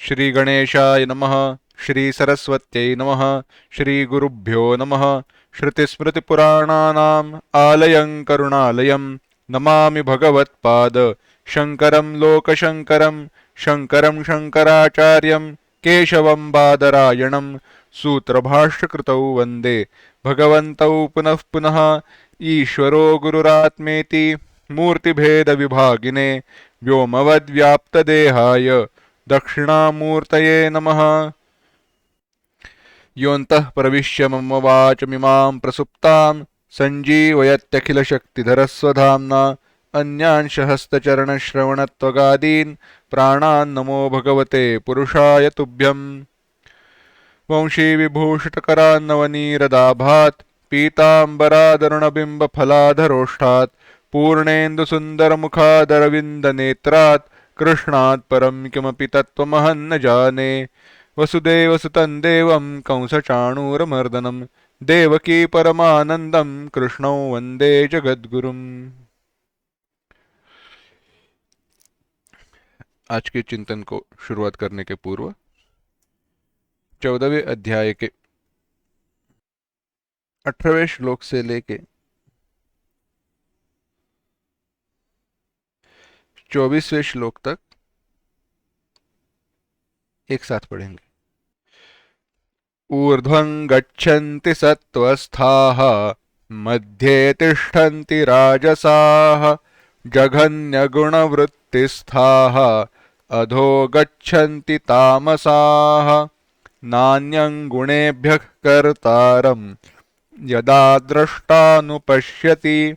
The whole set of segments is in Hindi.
श्री गणेशाय नमः। श्री सरस्वत्यै नमः। श्री गुरुभ्यो नमः। श्रुतिस्मृतिपुराणानाम् आलयं करुणालयं नमामि भगवत्पाद शङ्करं लोकशङ्करं शङ्करं शङ्कराचार्यं केशवं बादरायणं सूत्रभाष्यकृतौ वन्दे भगवन्तौ पुनः पुनः। ईश्वरो गुरुरात्मेति मूर्तिभेदविभागिने व्योमवद्व्याप्तदेहाय दक्षिणामूर्तये नमः। योऽन्तः प्रविश्य मम वाचमिमां प्रसुप्तां सञ्जीवयत्यखिलशक्तिधरस्वधाम्ना अन्यांशहस्तचरणश्रवणत्वगादीन् प्राणान् नमो भगवते पुरुषाय तुभ्यम्। वंशीविभूषितकरान्नवनीरदाभात् पीताम्बरादरुणबिम्बफलाधरोष्ठात् पूर्णेन्दुसुन्दरमुखादरविन्दनेत्रात् कृष्णात् परं किमपि तत्त्वमहं न जाने। वसुदेवसुतं देवं कंसचाणूरमर्दनं देवकी परमानन्दं कृष्णौ वन्दे जगद्गुरुम्। आज के चिंतन को शुरुआत करने के पूर्व 14वें अध्याय के 18वें श्लोक से लेके 24वें श्लोक तक एक साथ पढ़ेंगे। ऊर्ध्वं गच्छन्ति सत्त्वस्थाः मध्ये तिष्ठन्ति राजसाः जघन्यगुणवृत्तिस्थाः अधो गच्छन्ति तामसाः। नान्यं गुणेभ्यः कर्तारं यदा द्रष्टानुपश्यति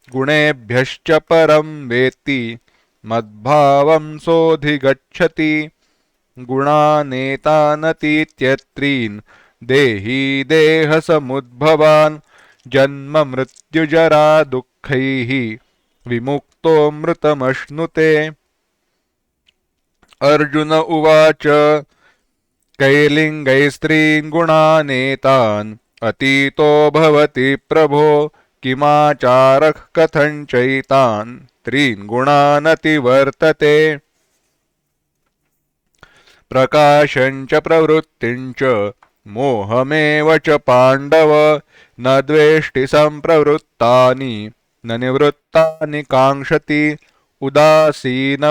गुणेभ्यश्च परं वेत्ति मद्भावं सोऽधिगच्छति। गुणानेतानतीत्यत्रीन् देही देहसमुद्भवान् जन्म मृत्युजरा दुःखैः विमुक्तोऽमृतमश्नुते। अर्जुन उवाच कैर्लिङ्गैस्त्रीन् गुणानेतान् अतीतो भवति प्रभो किमाचारः कथञ्चैतान् त्रीन् गुणानतिवर्तते। प्रकाशञ्च प्रवृत्तिञ्च मोहमेव च पाण्डव न द्वेष्टि सम्प्रवृत्तानि न निवृत्तानि काङ्क्षति। उदासीनवदासीनः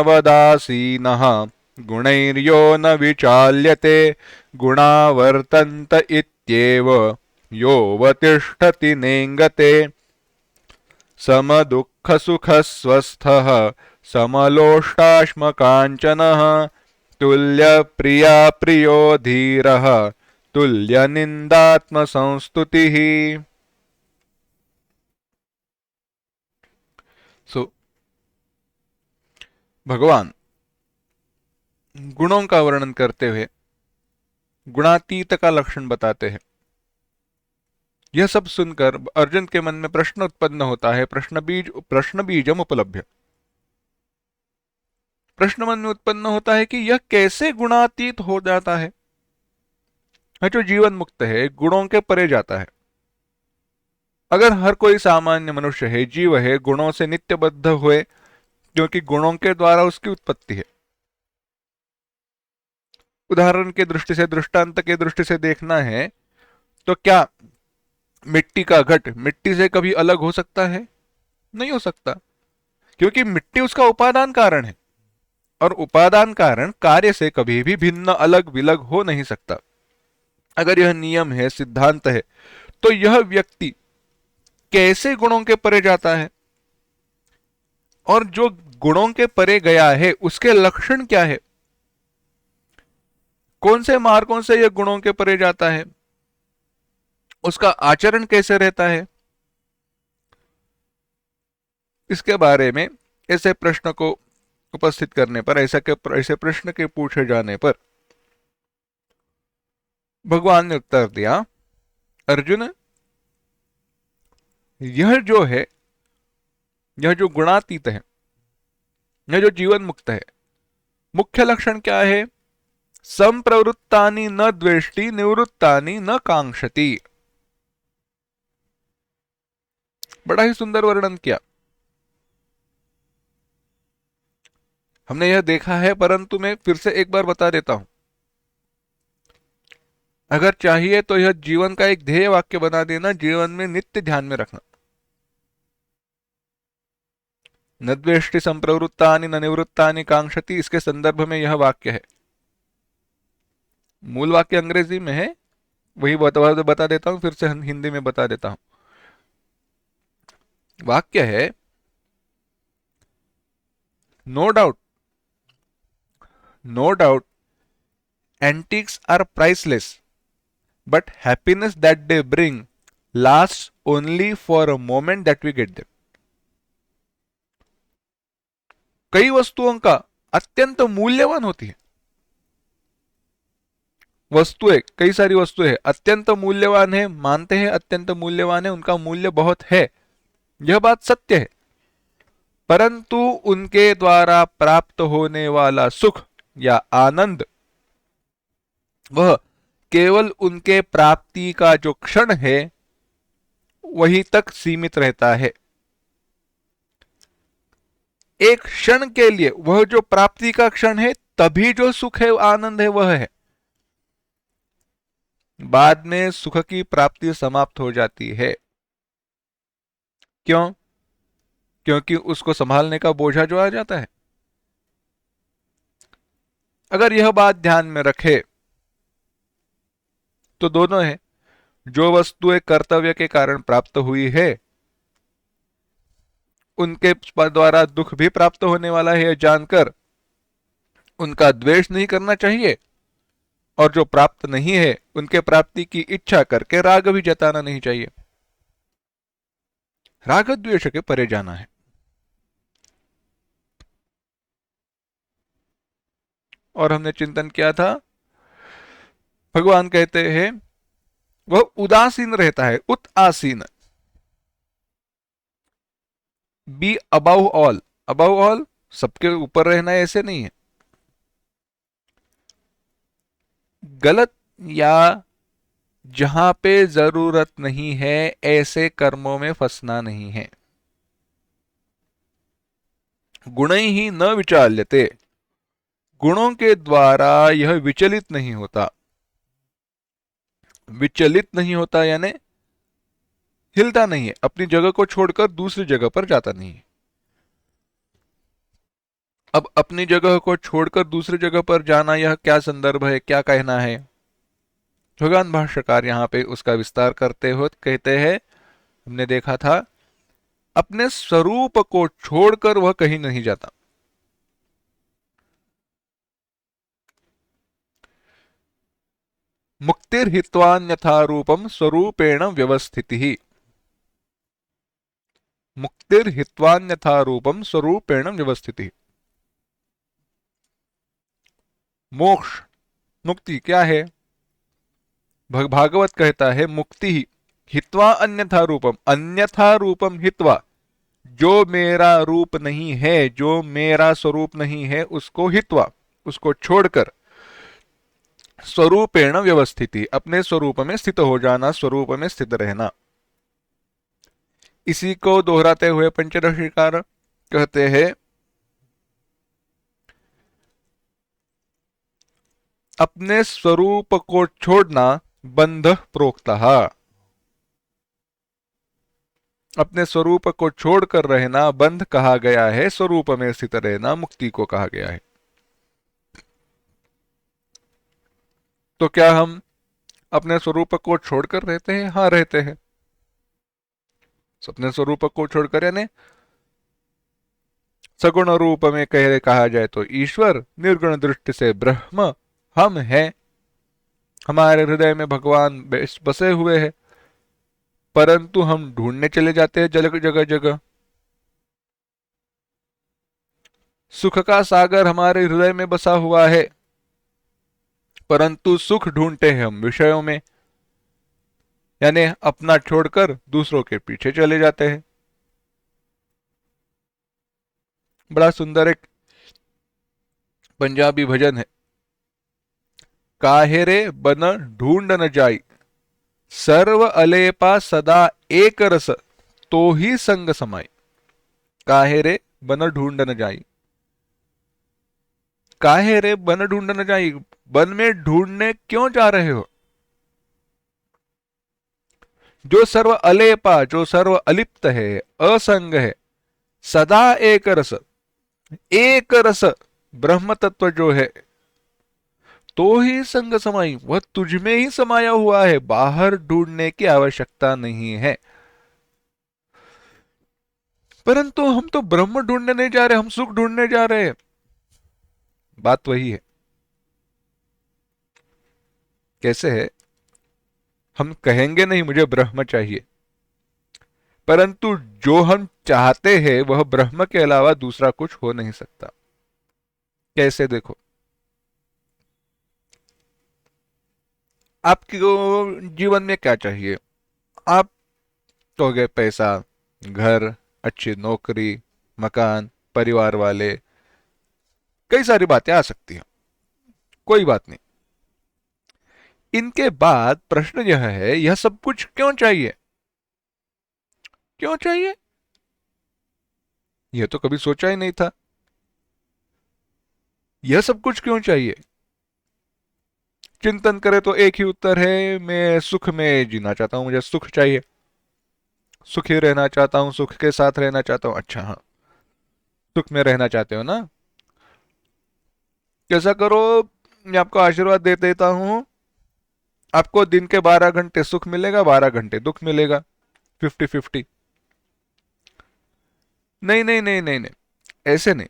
गुणैर्यो न विचाल्यते गुणा वर्तन्त इत्येव योऽवतिष्ठति नेङ्गते। समदुःखसुखस्वस्थः समलोष्टाश्मकाञ्चनः तुल्यप्रिया प्रियो धीरः तुल्यनिन्दात्मसंस्तुतिः। भगवान गुणों का वर्णन करते हुए गुणातीत का लक्षण बताते हैं। यह सब सुनकर अर्जुन के मन में प्रश्न उत्पन्न होता है। प्रश्न बीजम उपलभ्य। प्रश्न मन में उत्पन्न होता है कि यह कैसे गुणातीत हो जाता है। जो जीवन मुक्त है गुणों के परे जाता है। अगर हर कोई सामान्य मनुष्य है, जीव है, गुणों से नित्यबद्ध हुए, क्योंकि गुणों के द्वारा उसकी उत्पत्ति है। उदाहरण के दृष्टि से, दृष्टांत के दृष्टि से देखना है तो क्या मिट्टी का घट मिट्टी से कभी अलग हो सकता है? नहीं हो सकता, क्योंकि मिट्टी उसका उपादान कारण है और उपादान कारण कार्य से कभी भी भिन्न अलग विलग हो नहीं सकता। अगर यह नियम है, सिद्धांत है, तो यह व्यक्ति कैसे गुणों के परे जाता है? और जो गुणों के परे गया है उसके लक्षण क्या है? कौन से मार्गों से यह गुणों के परे जाता है? उसका आचरण कैसे रहता है? इसके बारे में ऐसे प्रश्न को उपस्थित करने पर, ऐसे प्रश्न के पूछे जाने पर भगवान ने उत्तर दिया, अर्जुन, यह जो है, यह जो गुणातीत है, यह जो जीवन मुक्त है, मुख्य लक्षण क्या है? संप्रवृत्तानि न द्वेष्टि निवृत्तानि न कांक्षति। बड़ा ही सुंदर वर्णन किया। हमने यह देखा है, परंतु मैं फिर से एक बार बता देता हूं। अगर चाहिए तो यह जीवन का एक ध्येय वाक्य बना देना, जीवन में नित्य ध्यान में रखना। न द्वेष्टि संप्रवृत्तानि न निवृत्तानि कांक्षति, इसके संदर्भ में यह वाक्य है। मूल वाक्य अंग्रेजी में है, वही बता देता हूं, फिर से हिंदी में बता देता हूं। वाक्य है, no doubt, no doubt antiques are priceless, but happiness that they bring lasts only for a moment that we get them. कई वस्तुओं का अत्यंत मूल्यवान होती है, वस्तुएं, कई सारी वस्तुएं अत्यंत मूल्यवान है, मानते हैं अत्यंत मूल्यवान है, उनका मूल्य बहुत है, यह बात सत्य है, परंतु उनके द्वारा प्राप्त होने वाला सुख या आनंद वह केवल उनके प्राप्ति का जो क्षण है वही तक सीमित रहता है। एक क्षण के लिए वह जो प्राप्ति का क्षण है, तभी जो सुख है, आनंद है, वह है। बाद में सुख की प्राप्ति समाप्त हो जाती है। क्यों? क्योंकि उसको संभालने का बोझा जो आ जाता है। अगर यह बात ध्यान में रखे तो दोनों है, जो वस्तुएं कर्तव्य के कारण प्राप्त हुई है उनके द्वारा दुख भी प्राप्त होने वाला है, जानकर उनका द्वेष नहीं करना चाहिए, और जो प्राप्त नहीं है उनके प्राप्ति की इच्छा करके राग भी जताना नहीं चाहिए। राग द्वेष के परे जाना है। और हमने चिंतन किया था, भगवान कहते हैं वह उदासीन रहता है, उदासीन, be above all, above all सबके ऊपर रहना है ऐसे नहीं है, गलत या जहां पे जरूरत नहीं है ऐसे कर्मों में फंसना नहीं है। गुण ही न विचाल्यते, गुणों के द्वारा यह विचलित नहीं होता, विचलित नहीं होता यानी हिलता नहीं है, अपनी जगह को छोड़कर दूसरी जगह पर जाता नहीं है। अब अपनी जगह को छोड़कर दूसरी जगह पर जाना, यह क्या संदर्भ है, क्या कहना है? भगवान भाष्यकार यहां पे उसका विस्तार करते हुए कहते हैं, हमने देखा था अपने स्वरूप को छोड़कर वह कहीं नहीं जाता। मुक्तिर्हित्वान्यथा रूपम स्वरूपेण व्यवस्थितिः, मुक्तिर्हित्वान्यथा रूपम स्वरूपेण व्यवस्थितिः। मोक्ष, मुक्ति क्या है? भागवत कहता है मुक्ति ही हित्वा अन्यथा रूपम, अन्यथा रूपम हित्वा, जो मेरा रूप नहीं है, जो मेरा स्वरूप नहीं है, उसको हित्वा, उसको छोड़कर, स्वरूपेण व्यवस्थिति, अपने स्वरूप में स्थित हो जाना, स्वरूप में स्थित रहना। इसी को दोहराते हुए पंचदशीकार कहते हैं, अपने स्वरूप को छोड़ना बंध प्रोक्तः, अपने स्वरूप को छोड़कर रहना बंध कहा गया है, स्वरूप में स्थित रहना मुक्ति को कहा गया है। तो क्या हम अपने स्वरूप को छोड़कर रहते हैं? हाँ, रहते हैं। अपने स्वरूप को छोड़कर यानी सगुण रूप में कहा जाए तो ईश्वर, निर्गुण दृष्टि से ब्रह्म हम हैं, हमारे हृदय में भगवान बसे हुए हैं, परंतु हम ढूंढने चले जाते हैं जगह जगह। सुख का सागर हमारे हृदय में बसा हुआ है, परंतु सुख ढूंढते हैं हम विषयों में, यानी अपना छोड़कर दूसरों के पीछे चले जाते हैं। बड़ा सुंदर एक पंजाबी भजन है, काहेरे बन ढूंढ न जाई, सर्व अलेपा सदा एक रस, तो ही संग समाई। काहेरे बन ढूंढ न जाई, काहेरे बन ढूंढ न जाई, वन में ढूंढने क्यों जा रहे हो? जो सर्व अलेपा, जो सर्व अलिप्त है, असंग है, सदा एक रस ब्रह्म तत्व जो है, तो ही संग समाई, वह तुझ में ही समाया हुआ है, बाहर ढूंढने की आवश्यकता नहीं है। परंतु हम तो ब्रह्म ढूंढने नहीं जा रहे, हम सुख ढूंढने जा रहे हैं। बात वही है। कैसे है? हम कहेंगे नहीं मुझे ब्रह्म चाहिए, परंतु जो हम चाहते हैं वह ब्रह्म के अलावा दूसरा कुछ हो नहीं सकता। कैसे? देखो, आपको जीवन में क्या चाहिए? आप कहोगे पैसा, घर, अच्छी नौकरी, मकान, परिवार वाले, कई सारी बातें आ सकती हैं। कोई बात नहीं। इनके बाद प्रश्न यह है, यह सब कुछ क्यों चाहिए? क्यों चाहिए? यह तो कभी सोचा ही नहीं था। यह सब कुछ क्यों चाहिए? चिंतन करें तो एक ही उत्तर है, मैं सुख में जीना चाहता हूं, मुझे सुख चाहिए, सुखी रहना चाहता हूं, सुख के साथ रहना चाहता हूं। अच्छा, हाँ, सुख में रहना चाहते हो ना? कैसा करो, मैं आपको आशीर्वाद दे देता हूं, आपको दिन के 12 घंटे सुख मिलेगा, 12 घंटे दुख मिलेगा, 50-50। नहीं नहीं नहीं नहीं नहीं, ऐसे नहीं।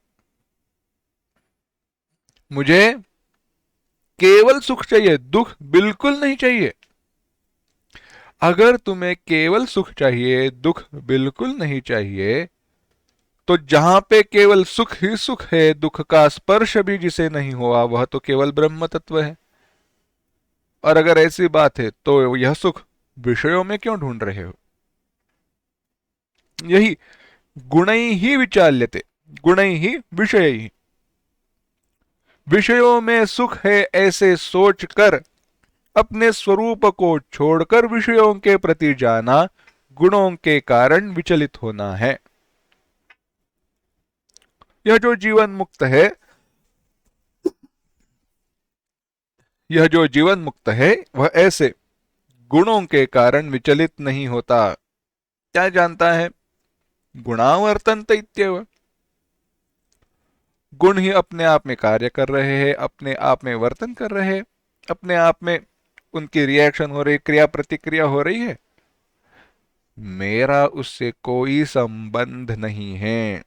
मुझे केवल सुख चाहिए, दुख बिल्कुल नहीं चाहिए। अगर तुम्हें केवल सुख चाहिए, दुख बिल्कुल नहीं चाहिए, तो जहां पे केवल सुख ही सुख है, दुख का स्पर्श भी जिसे नहीं हुआ, वह तो केवल ब्रह्म तत्व है। और अगर ऐसी बात है तो यह सुख विषयों में क्यों ढूंढ रहे हो? यही गुणै ही विचाल्यते, गुणै ही विषय ही, विषयों में सुख है ऐसे सोचकर अपने स्वरूप को छोड़कर विषयों के प्रति जाना, गुणों के कारण विचलित होना है। यह जो जीवन मुक्त है, यह जो जीवन मुक्त है, वह ऐसे गुणों के कारण विचलित नहीं होता। क्या जानता है? गुणावर्तन्त इत्येव, गुण ही अपने आप में कार्य कर रहे हैं, अपने आप में वर्तन कर रहे हैं, अपने आप में उनकी रिएक्शन हो रही, क्रिया प्रतिक्रिया हो रही है। मेरा उससे कोई संबंध नहीं है।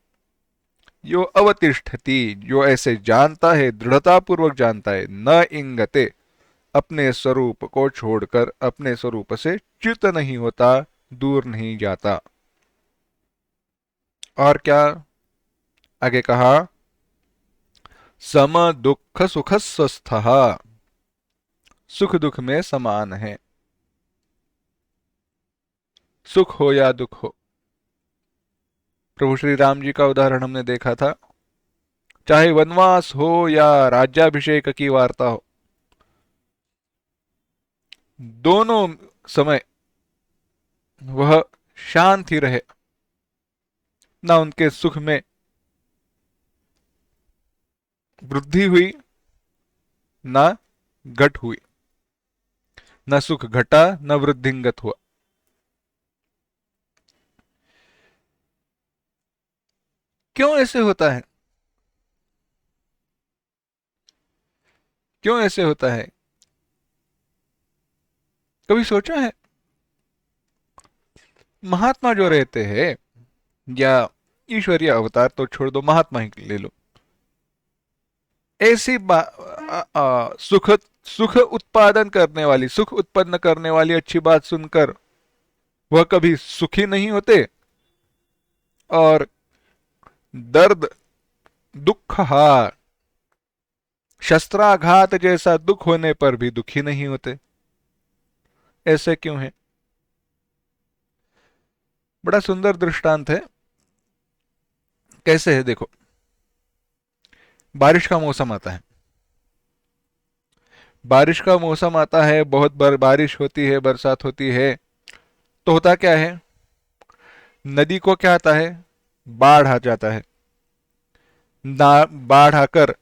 यो अवतिष्ठति, जो ऐसे जानता है, दृढ़ता पूर्वक जानता है, न इंगते, अपने स्वरूप को छोड़कर अपने स्वरूप से च्युत नहीं होता, दूर नहीं जाता। और क्या आगे कहा? सम दुख सुख स्वस्थ, सुख दुख में समान है, सुख हो या दुख हो। प्रभु श्री राम जी का उदाहरण हमने देखा था। चाहे वनवास हो या राज्याभिषेक की वार्ता हो, दोनों समय वह शांत ही रहे, ना उनके सुख में वृद्धि हुई, ना घट हुई, न सुख घटा न वृद्धिंगत हुआ। क्यों ऐसे होता है? क्यों ऐसे होता है? कभी सोचा है? महात्मा जो रहते हैं, या ईश्वरीय अवतार तो छोड़ दो, महात्मा ही ले लो, ऐसी सुख सुख उत्पादन करने वाली, सुख उत्पन्न करने वाली अच्छी बात सुनकर वह कभी सुखी नहीं होते, और दर्द, दुख, हार, शस्त्राघात जैसा दुख होने पर भी दुखी नहीं होते। ऐसे क्यों है? बड़ा सुंदर दृष्टांत है। कैसे है? देखो, बारिश का मौसम आता है, बारिश का मौसम आता है, बहुत बारिश होती है, बरसात होती है, तो होता क्या है? नदी को क्या आता है? बाढ़ आ जाता है। ना बाढ़ आकर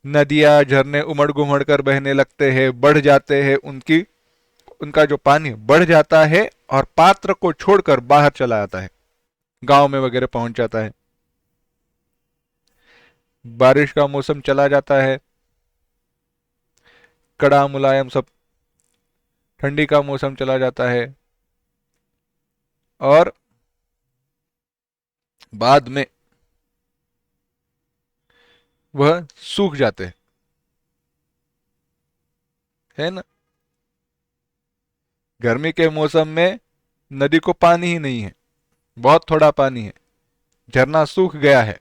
नदियां, झरने उमड़ घुमड़ कर बहने लगते हैं, बढ़ जाते हैं उनकी उनका जो पानी बढ़ जाता है और पात्र को छोड़कर बाहर चला आता है, गांव में वगैरह पहुंच जाता है। बारिश का मौसम चला जाता है, कड़ा मुलायम सब, ठंडी का मौसम चला जाता है और बाद में वह सूख जाते हैं, है ना। गर्मी के मौसम में नदी को पानी ही नहीं है, बहुत थोड़ा पानी है, झरना सूख गया है,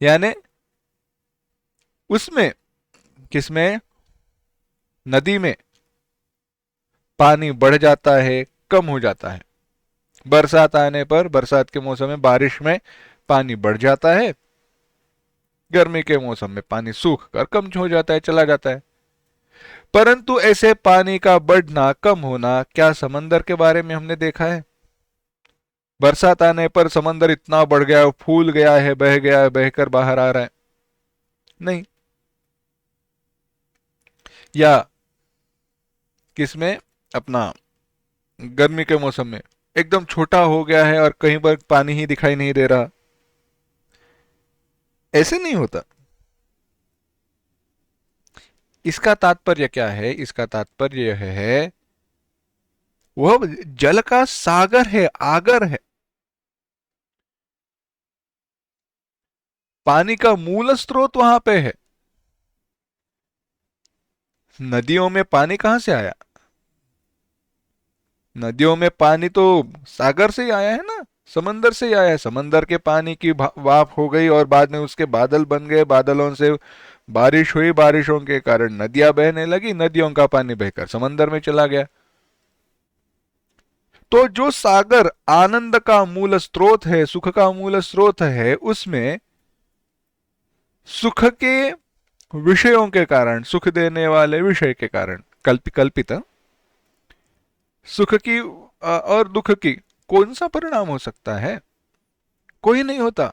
यानी उसमें, किसमें, नदी में पानी बढ़ जाता है, कम हो जाता है। बरसात आने पर, बरसात के मौसम में, बारिश में पानी बढ़ जाता है, गर्मी के मौसम में पानी सूख कर कम हो जाता है, चला जाता है। परंतु ऐसे पानी का बढ़ना, कम होना क्या समंदर के बारे में हमने देखा है? बरसात आने पर समंदर इतना बढ़ गया, फूल गया है, बहकर बाहर आ रहा है? नहीं। या किसमें, अपना गर्मी के मौसम में एकदम छोटा हो गया है और कहीं पर पानी ही दिखाई नहीं दे रहा? ऐसे नहीं होता। इसका तात्पर्य क्या है? इसका तात्पर्य यह है, वह जल का सागर है, आगर है। पानी का मूल स्रोत वहां पे है। नदियों में पानी कहां से आया? नदियों में पानी तो सागर से ही आया है ना, समंदर से ही आया है। समंदर के पानी की वाफ हो गई और बाद में उसके बादल बन गए, बादलों से बारिश हुई, बारिशों के कारण नदियां बहने लगी, नदियों का पानी बहकर समंदर में चला गया। तो जो सागर आनंद का मूल स्रोत है, सुख का मूल स्रोत है, उसमें सुख के विषयों के कारण, सुख देने वाले विषय के कारण, कल्पित सुख की और दुख की कौन सा परिणाम हो सकता है? कोई नहीं होता।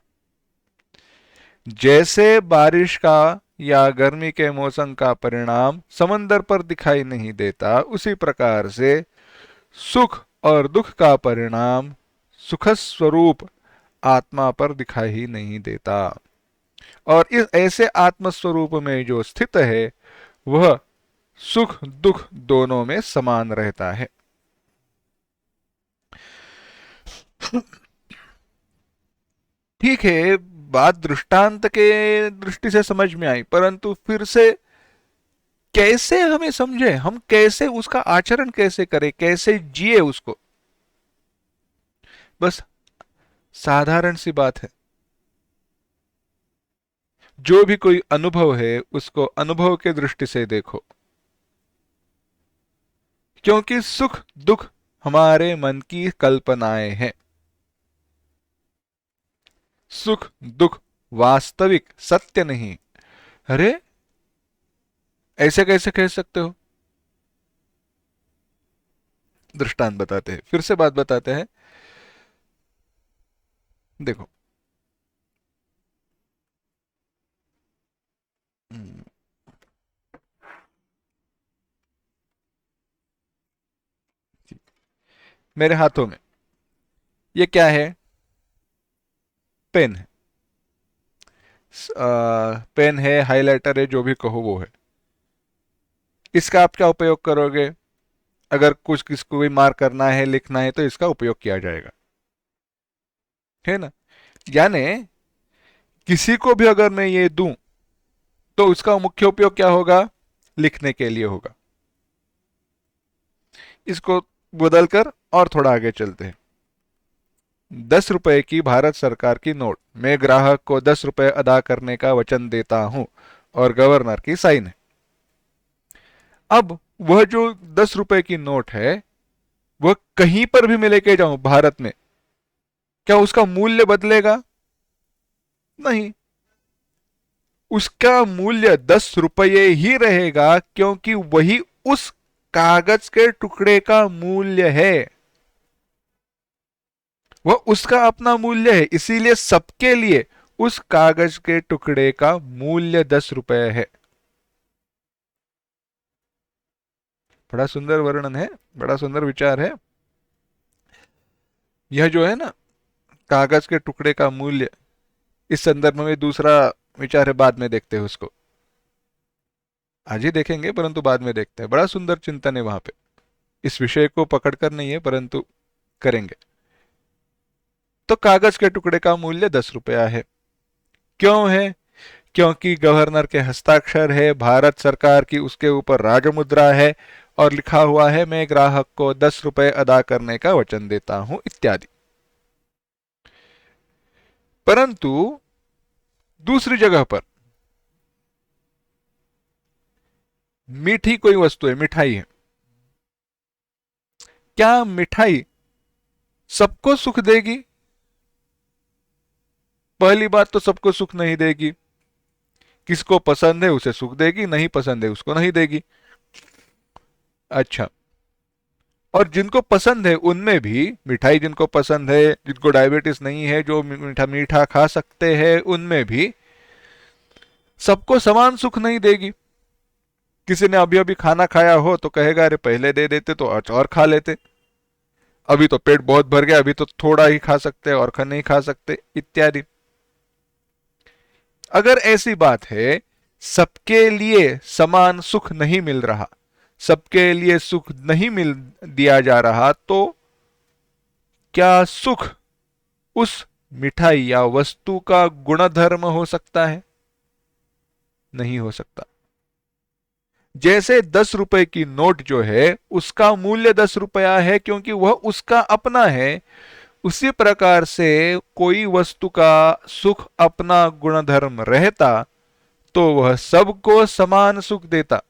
जैसे बारिश का या गर्मी के मौसम का परिणाम समंदर पर दिखाई नहीं देता, उसी प्रकार से सुख और दुख का परिणाम सुख स्वरूप आत्मा पर दिखाई ही नहीं देता। और इस ऐसे आत्मस्वरूप में जो स्थित है, वह सुख दुख दोनों में समान रहता है। ठीक है, बात दृष्टांत के दृष्टि से समझ में आई, परंतु फिर से कैसे हमें समझे, हम कैसे उसका आचरण कैसे करें, कैसे जिए उसको? बस साधारण सी बात है, जो भी कोई अनुभव है उसको अनुभव के दृष्टि से देखो, क्योंकि सुख दुख हमारे मन की कल्पनाएं हैं। सुख दुख वास्तविक सत्य नहीं। अरे, ऐसे कैसे कह सकते हो? दृष्टांत बताते हैं, फिर से बात बताते हैं। देखो, हम्म, मेरे हाथों में ये क्या है? पेन है। पेन है, हाइलाइटर है, जो भी कहो वो है। इसका आप क्या उपयोग करोगे? अगर कुछ किसको भी मार्क करना है, लिखना है, तो इसका उपयोग किया जाएगा, है ना। यानी किसी को भी अगर मैं ये दूं, तो उसका मुख्य उपयोग क्या होगा? लिखने के लिए होगा। इसको बदलकर और थोड़ा आगे चलते हैं। 10 रुपए की भारत सरकार की नोट, मैं ग्राहक को 10 रुपए अदा करने का वचन देता हूं, और गवर्नर की साइन है। अब वह जो 10 रुपए की नोट है, वह कहीं पर भी मैं लेके जाऊं भारत में, क्या उसका मूल्य बदलेगा? नहीं। उसका मूल्य 10 रुपये ही रहेगा, क्योंकि वही उस कागज के टुकड़े का मूल्य है। वह उसका अपना मूल्य है, इसीलिए सबके लिए उस कागज के टुकड़े का मूल्य 10 रुपये है। बड़ा सुंदर वर्णन है, बड़ा सुंदर विचार है। यह जो है ना, कागज के टुकड़े का मूल्य, इस संदर्भ में दूसरा विचार है, बाद में देखते हैं उसको। आज ही देखेंगे परंतु बाद में देखते हैं। बड़ा सुंदर चिंतन है वहां पे, इस विषय को पकड़कर नहीं है परंतु करेंगे। तो कागज के टुकड़े का मूल्य 10 रुपया है। क्यों है? क्योंकि गवर्नर के हस्ताक्षर है, भारत सरकार की उसके ऊपर राजमुद्रा है, और लिखा हुआ है मैं ग्राहक को 10 रुपए अदा करने का वचन देता हूं इत्यादि। परंतु दूसरी जगह पर मीठी कोई वस्तु है, मिठाई है, क्या मिठाई सबको सुख देगी? पहली बात तो सबको सुख नहीं देगी। किसको पसंद है उसे सुख देगी, नहीं पसंद है उसको नहीं देगी। अच्छा, और जिनको पसंद है उनमें भी, मिठाई जिनको पसंद है, जिनको डायबिटीज नहीं है, जो मीठा मीठा खा सकते हैं, उनमें भी सबको समान सुख नहीं देगी। किसी ने अभी अभी खाना खाया हो तो कहेगा अरे पहले दे देते तो और खा लेते, अभी तो पेट बहुत भर गया, अभी तो थोड़ा ही खा सकते और नहीं खा सकते इत्यादि। अगर ऐसी बात है, सबके लिए समान सुख नहीं मिल रहा, सबके लिए सुख नहीं मिल दिया जा रहा, तो क्या सुख उस मिठाई या वस्तु का गुणधर्म हो सकता है? नहीं हो सकता। जैसे 10 रुपए की नोट जो है उसका मूल्य 10 रुपया है क्योंकि वह उसका अपना है, उसी प्रकार से कोई वस्तु का सुख अपना गुणधर्म रहता तो वह सबको समान सुख देता,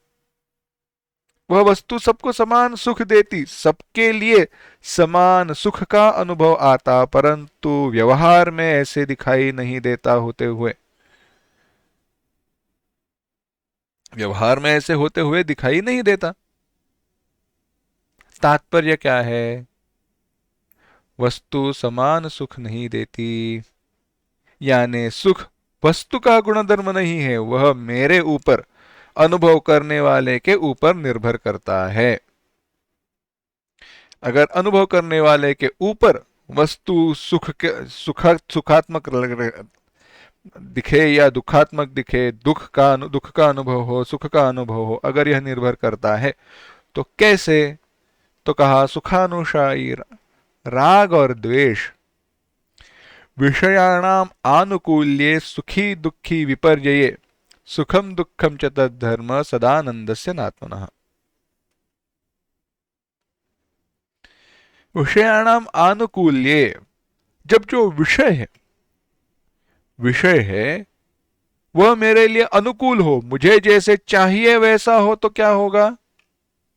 वह वस्तु सबको समान सुख देती, सबके लिए समान सुख का अनुभव आता, परंतु व्यवहार में ऐसे दिखाई नहीं देता होते हुए, व्यवहार में ऐसे होते हुए दिखाई नहीं देता। तात्पर्य क्या है? वस्तु समान सुख नहीं देती, यानी सुख वस्तु का गुणधर्म नहीं है, वह मेरे ऊपर, अनुभव करने वाले के ऊपर निर्भर करता है। अगर अनुभव करने वाले के ऊपर वस्तु सुखात्मक दिखे या दुखात्मक दिखे, दुख का अनुभव हो, सुख का अनुभव हो, अगर यह निर्भर करता है तो कैसे? तो कहा सुखानुशायी राग और द्वेष विषयाणाम आनुकूल्ये सुखी दुखी विपर्यये सुखम दुखम च तद्धर्म सदानंदस्य नात्मनः। विषयाणाम आनुकूल्ये, जब जो विषय है वह मेरे लिए अनुकूल हो, मुझे जैसे चाहिए वैसा हो, तो क्या होगा?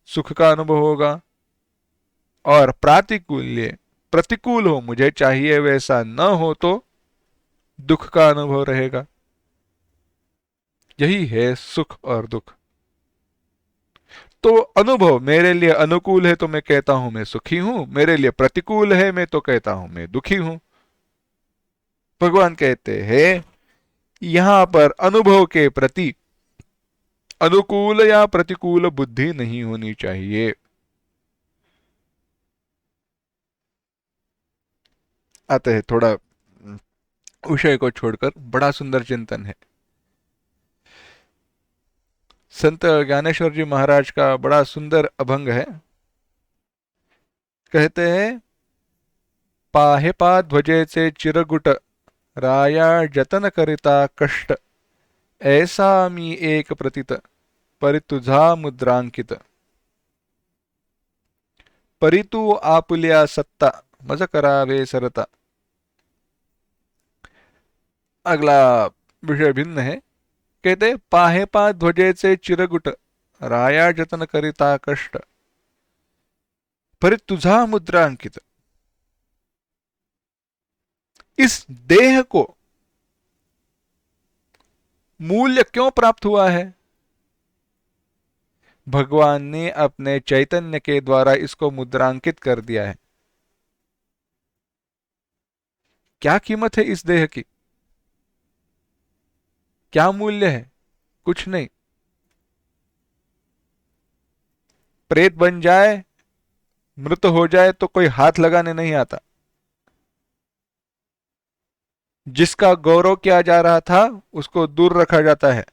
सुख का अनुभव होगा। और प्रातिकूल्य, प्रतिकूल हो, मुझे चाहिए वैसा न हो, तो दुख का अनुभव रहेगा। यही है सुख और दुख। तो अनुभव मेरे लिए अनुकूल है तो मैं कहता हूं मैं सुखी हूं, मेरे लिए प्रतिकूल है मैं तो कहता हूं मैं दुखी हूं। भगवान कहते हैं यहां पर अनुभव के प्रति अनुकूल या प्रतिकूल बुद्धि नहीं होनी चाहिए। आते हैं थोड़ा विषय को छोड़कर, बड़ा सुंदर चिंतन है। संत ज्ञानेश्वर जी महाराज का बड़ा सुंदर अभंग है। कहते हैं पाहे पा ध्वजेचे चिरगुट राया जतन करिता कष्ट, ऐसा मी एक प्रतीत परितुझा मुद्रांकित, परितु आपुल्या सत्ता मज करावे सरता। अगला विषय भिन्न है। कहते पाहे पा ध्वजेचे चिरगुट राया जतन करिता कष्ट, परितुझा मुद्रांकित। इस देह को मूल्य क्यों प्राप्त हुआ है? भगवान ने अपने चैतन्य के द्वारा इसको मुद्रांकित कर दिया है। क्या कीमत है इस देह की? क्या मूल्य है? कुछ नहीं। प्रेत बन जाए, मृत हो जाए तो कोई हाथ लगाने नहीं आता। जिसका गौरव किया जा रहा था उसको दूर रखा जाता है।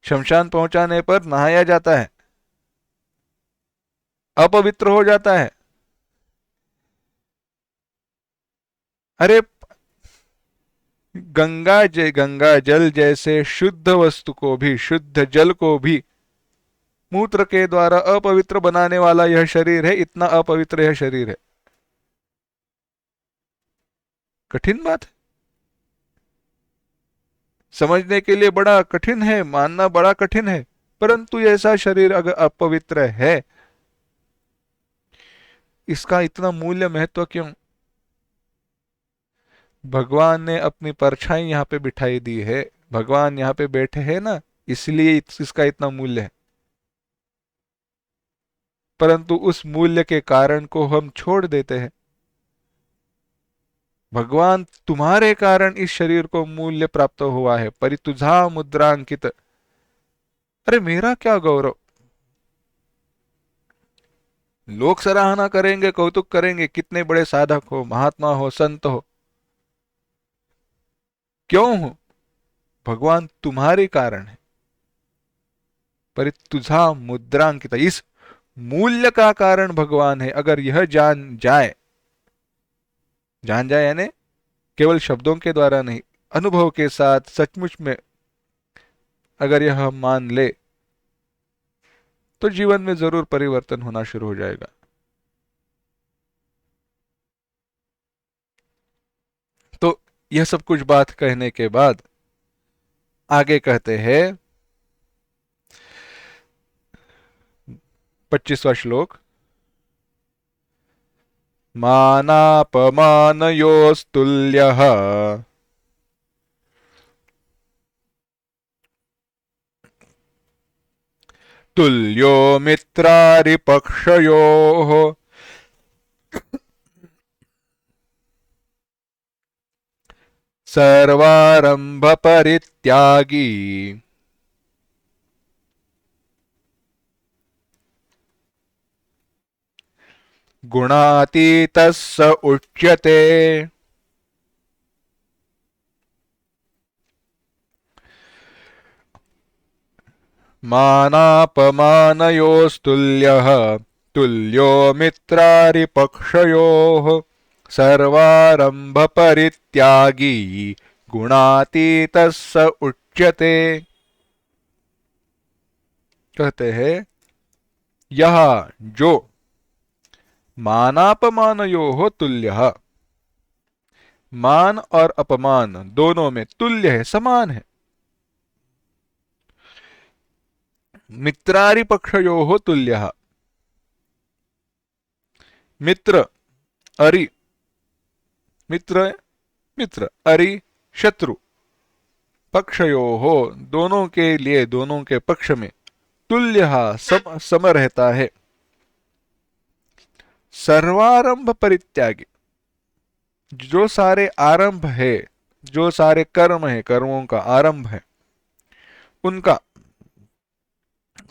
शमशान पहुंचाने पर नहाया जाता है, अपवित्र हो जाता है। अरे गंगा जल जैसे शुद्ध वस्तु को भी, शुद्ध जल को भी मूत्र के द्वारा अपवित्र बनाने वाला यह शरीर है, इतना अपवित्र यह शरीर है। कठिन बात है, समझने के लिए बड़ा कठिन है, मानना बड़ा कठिन है। परंतु ऐसा शरीर अगर अपवित्र है, इसका इतना मूल्य महत्व क्यों? भगवान ने अपनी परछाई यहाँ पे बिठाई दी है, भगवान यहाँ पे बैठे हैं ना, इसलिए इसका इतना मूल्य है। परंतु उस मूल्य के कारण को हम छोड़ देते हैं। भगवान तुम्हारे कारण इस शरीर को मूल्य प्राप्त हुआ है, परितुझा मुद्रांकित। अरे मेरा क्या गौरव, लोग सराहना करेंगे, कौतुक करेंगे, कितने बड़े साधक हो, महात्मा हो, संत हो। क्यों हो? भगवान तुम्हारे कारण है, परितुझा मुद्रांकित। इस मूल्य का कारण भगवान है। अगर यह जान जाए यानी केवल शब्दों के द्वारा नहीं, अनुभव के साथ सचमुच में अगर यह हम मान ले, तो जीवन में जरूर परिवर्तन होना शुरू हो जाएगा। तो यह सब कुछ बात कहने के बाद आगे कहते हैं 25वां श्लोक, मानापमानयोस्तुल्यः तुल्यो मित्रारिपक्षयोः सर्वारंभ परित्यागी गुणातीतः स उच्यते। मानापमानयोस्तुल्यः तुल्यो मित्रारिपक्षयोः सर्वारंभ परित्यागी गुणातीतः स उच्यते। कहते हैं यह जो मानापमानयोः तुल्यः, मान और अपमान दोनों में तुल्य है, समान है। मित्रारिपक्षयोः तुल्यः, मित्र अरि, मित्र मित्र अरि शत्रु, पक्षयोः दोनों के लिए, दोनों के पक्ष में, तुल्य सम रहता है। सर्वारंभ परित्यागी, जो सारे आरंभ है, जो सारे कर्म है, कर्मों का आरंभ है, उनका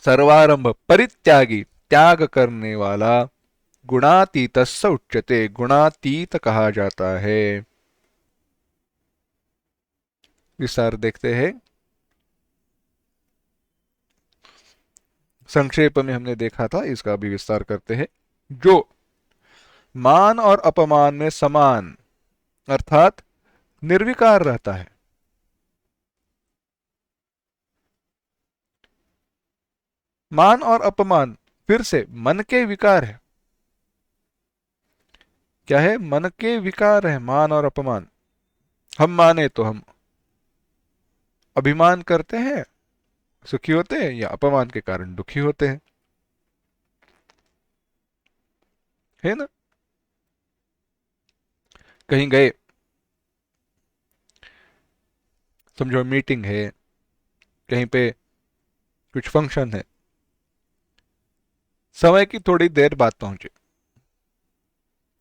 सर्वारंभ परित्यागी, त्याग करने वाला, गुणातीत उच्यते, गुणातीत कहा जाता है। विस्तार देखते हैं। संक्षेप में हमने देखा था, इसका भी विस्तार करते हैं। जो मान और अपमान में समान अर्थात निर्विकार रहता है। मान और अपमान फिर से मन के विकार है। क्या है? मन के विकार है मान और अपमान। हम माने तो हम अभिमान करते हैं, सुखी होते हैं, या अपमान के कारण दुखी होते हैं, है ना? कहीं गए, समझो मीटिंग है, कहीं पे कुछ फंक्शन है, समय की थोड़ी देर बाद पहुंचे,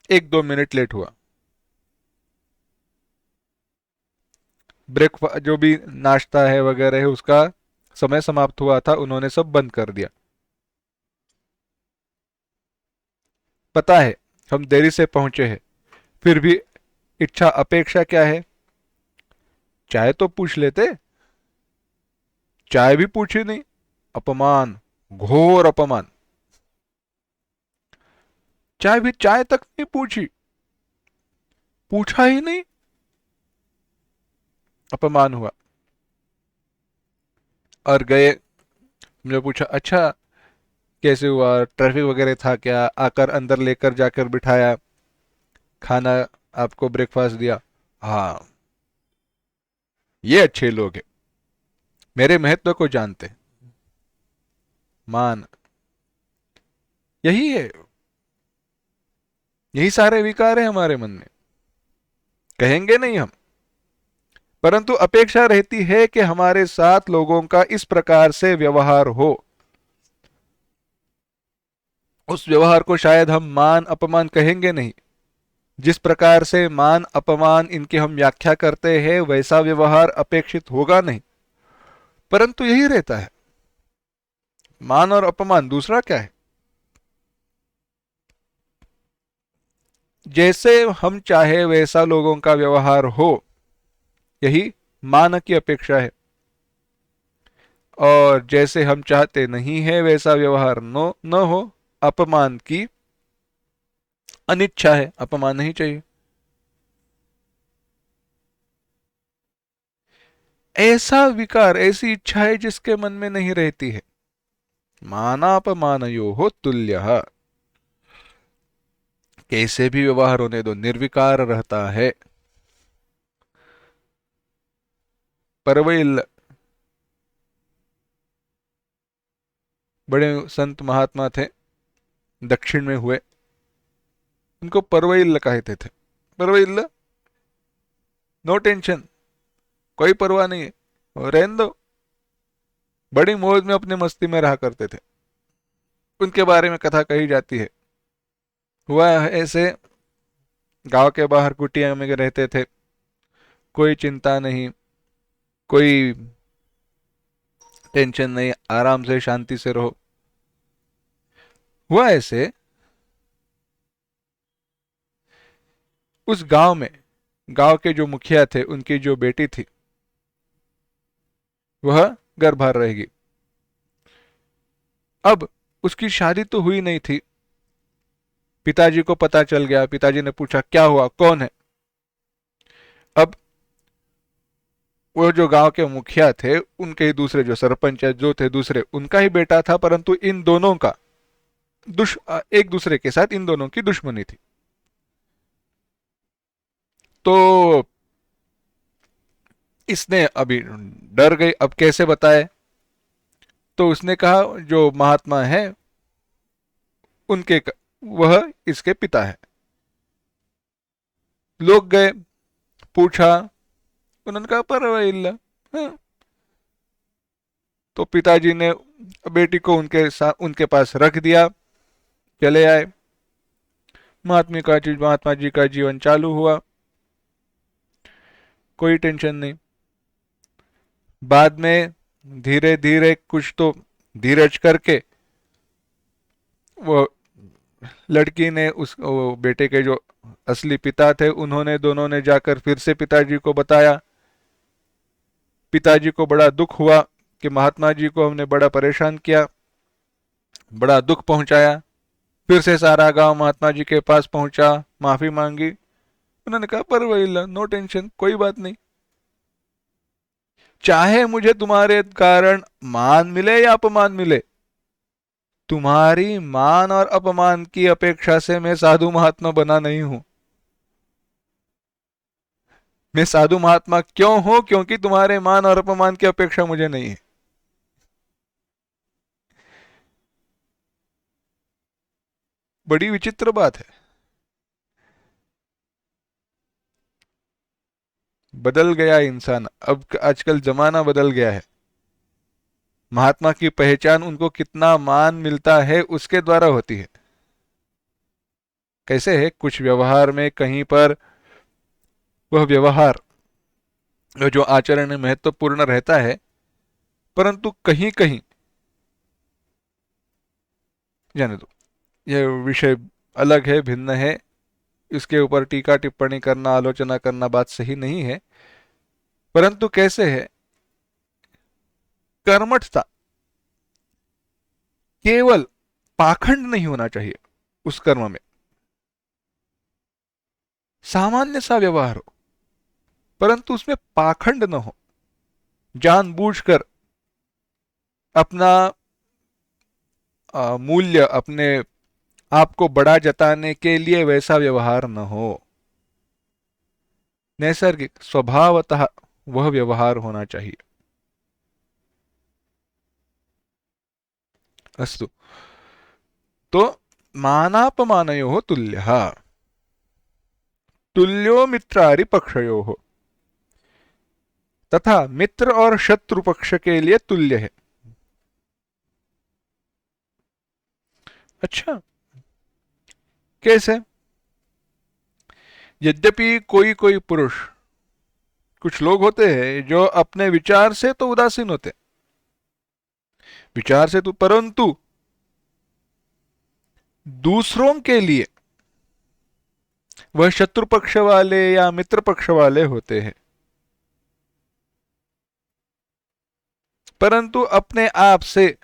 1-2 मिनट लेट हुआ, ब्रेकफास्ट जो भी नाश्ता है वगैरह है उसका समय समाप्त हुआ था, उन्होंने सब बंद कर दिया। पता है हम देरी से पहुंचे हैं, फिर भी इच्छा अपेक्षा क्या है? चाय तो पूछ लेते, चाय भी पूछी नहीं। अपमान, घोर अपमान। चाय भी चाय तक नहीं पूछी, पूछा ही नहीं, अपमान हुआ। और गए, मुझे पूछा अच्छा कैसे हुआ, ट्रैफिक वगैरह था क्या? आकर अंदर लेकर जाकर बिठाया, खाना, आपको ब्रेकफास्ट दिया। हाँ, ये अच्छे लोग हैं, मेरे महत्व को जानते हैं। मान, यही है, यही सारे विकार है हमारे मन में, कहेंगे नहीं हम, परंतु अपेक्षा रहती है कि हमारे साथ लोगों का इस प्रकार से व्यवहार हो। उस व्यवहार को शायद हम मान अपमान कहेंगे नहीं, जिस प्रकार से मान अपमान इनकी हम व्याख्या करते हैं वैसा व्यवहार अपेक्षित होगा नहीं, परंतु यही रहता है। मान और अपमान, दूसरा क्या है? जैसे हम चाहे वैसा लोगों का व्यवहार हो, यही मान की अपेक्षा है। और जैसे हम चाहते नहीं है वैसा व्यवहार न हो, अपमान की अनिच्छा है, अपमान नहीं चाहिए। ऐसा विकार, ऐसी इच्छा है जिसके मन में नहीं रहती है। मानापमानयो हो तुल्य, कैसे भी व्यवहार होने दो, निर्विकार रहता है। परवैल, बड़े संत महात्मा थे, दक्षिण में हुए, उनको परवैल कहते थे। परवैल, नो टेंशन, कोई परवाह नहीं है, और रहने दो, बड़ी मौज में अपने मस्ती में रहा करते थे। उनके बारे में कथा कही जाती है। हुआ ऐसे, गांव के बाहर कुटिया में रहते थे, कोई चिंता नहीं, कोई टेंशन नहीं, आराम से शांति से रहो। हुआ ऐसे, उस गांव में, गांव के जो मुखिया थे उनकी जो बेटी थी वह गर्भवती रहेगी। अब उसकी शादी तो हुई नहीं थी, पिताजी को पता चल गया, पिताजी ने पूछा क्या हुआ, कौन है? अब वो जो गांव के मुखिया थे उनके ही दूसरे जो सरपंच जो थे दूसरे, उनका ही बेटा था, परंतु इन दोनों का एक दूसरे के साथ इन दोनों की दुश्मनी थी। तो इसने अभी डर गई, अब कैसे बताए? तो उसने कहा जो महात्मा है उनके, वह इसके पिता है। लोग गए, पूछा, उन्होंने कहा परवाइल्ला। हाँ। तो पिताजी ने बेटी को उनके साथ, उनके पास रख दिया, चले आए। महात्मा जी का जीवन चालू हुआ, कोई टेंशन नहीं। बाद में धीरे धीरे कुछ तो धीरज करके वो लड़की ने उस वो बेटे के जो असली पिता थे उन्होंने, दोनों ने जाकर फिर से पिताजी को बताया। पिताजी को बड़ा दुख हुआ कि महात्मा जी को हमने बड़ा परेशान किया, बड़ा दुख पहुंचाया। फिर से सारा गांव महात्मा जी के पास पहुंचा, माफी मांगी। उन्होंने कहा पर वही, नो टेंशन, कोई बात नहीं, चाहे मुझे तुम्हारे कारण मान मिले या अपमान मिले, तुम्हारी मान और अपमान की अपेक्षा से मैं साधु महात्मा बना नहीं हूं। मैं साधु महात्मा क्यों हूं? क्योंकि तुम्हारे मान और अपमान की अपेक्षा मुझे नहीं है। बड़ी विचित्र बात है। बदल गया इंसान, अब आजकल जमाना बदल गया है। महात्मा की पहचान उनको कितना मान मिलता है उसके द्वारा होती है। कैसे है, कुछ व्यवहार में कहीं पर वह व्यवहार जो आचरण में महत्वपूर्ण रहता है, परंतु कहीं कहीं, जाने दो, यह विषय अलग है, भिन्न है, इसके ऊपर टीका टिप्पणी करना, आलोचना करना बात सही नहीं है। परंतु कैसे है, कर्मठता, केवल पाखंड नहीं होना चाहिए उस कर्म में, सामान्य सा व्यवहार हो, परंतु उसमें पाखंड न हो, जानबूझकर अपना मूल्य, अपने आप को बड़ा जताने के लिए वैसा व्यवहार न हो, नैसर्गिक स्वभावतः वह व्यवहार होना चाहिए। अस्तु, तो मानापमानयोः तुल्यः, तुल्यो मित्रारि पक्षयोः, तथा मित्र और शत्रु पक्ष के लिए तुल्य है। अच्छा, कैसे? यद्यपि कोई कोई पुरुष, कुछ लोग होते हैं जो अपने विचार से तो उदासीन होते, विचार से तो, परंतु दूसरों के लिए वह शत्रु पक्ष वाले या मित्र पक्ष वाले होते हैं, परंतु अपने आप से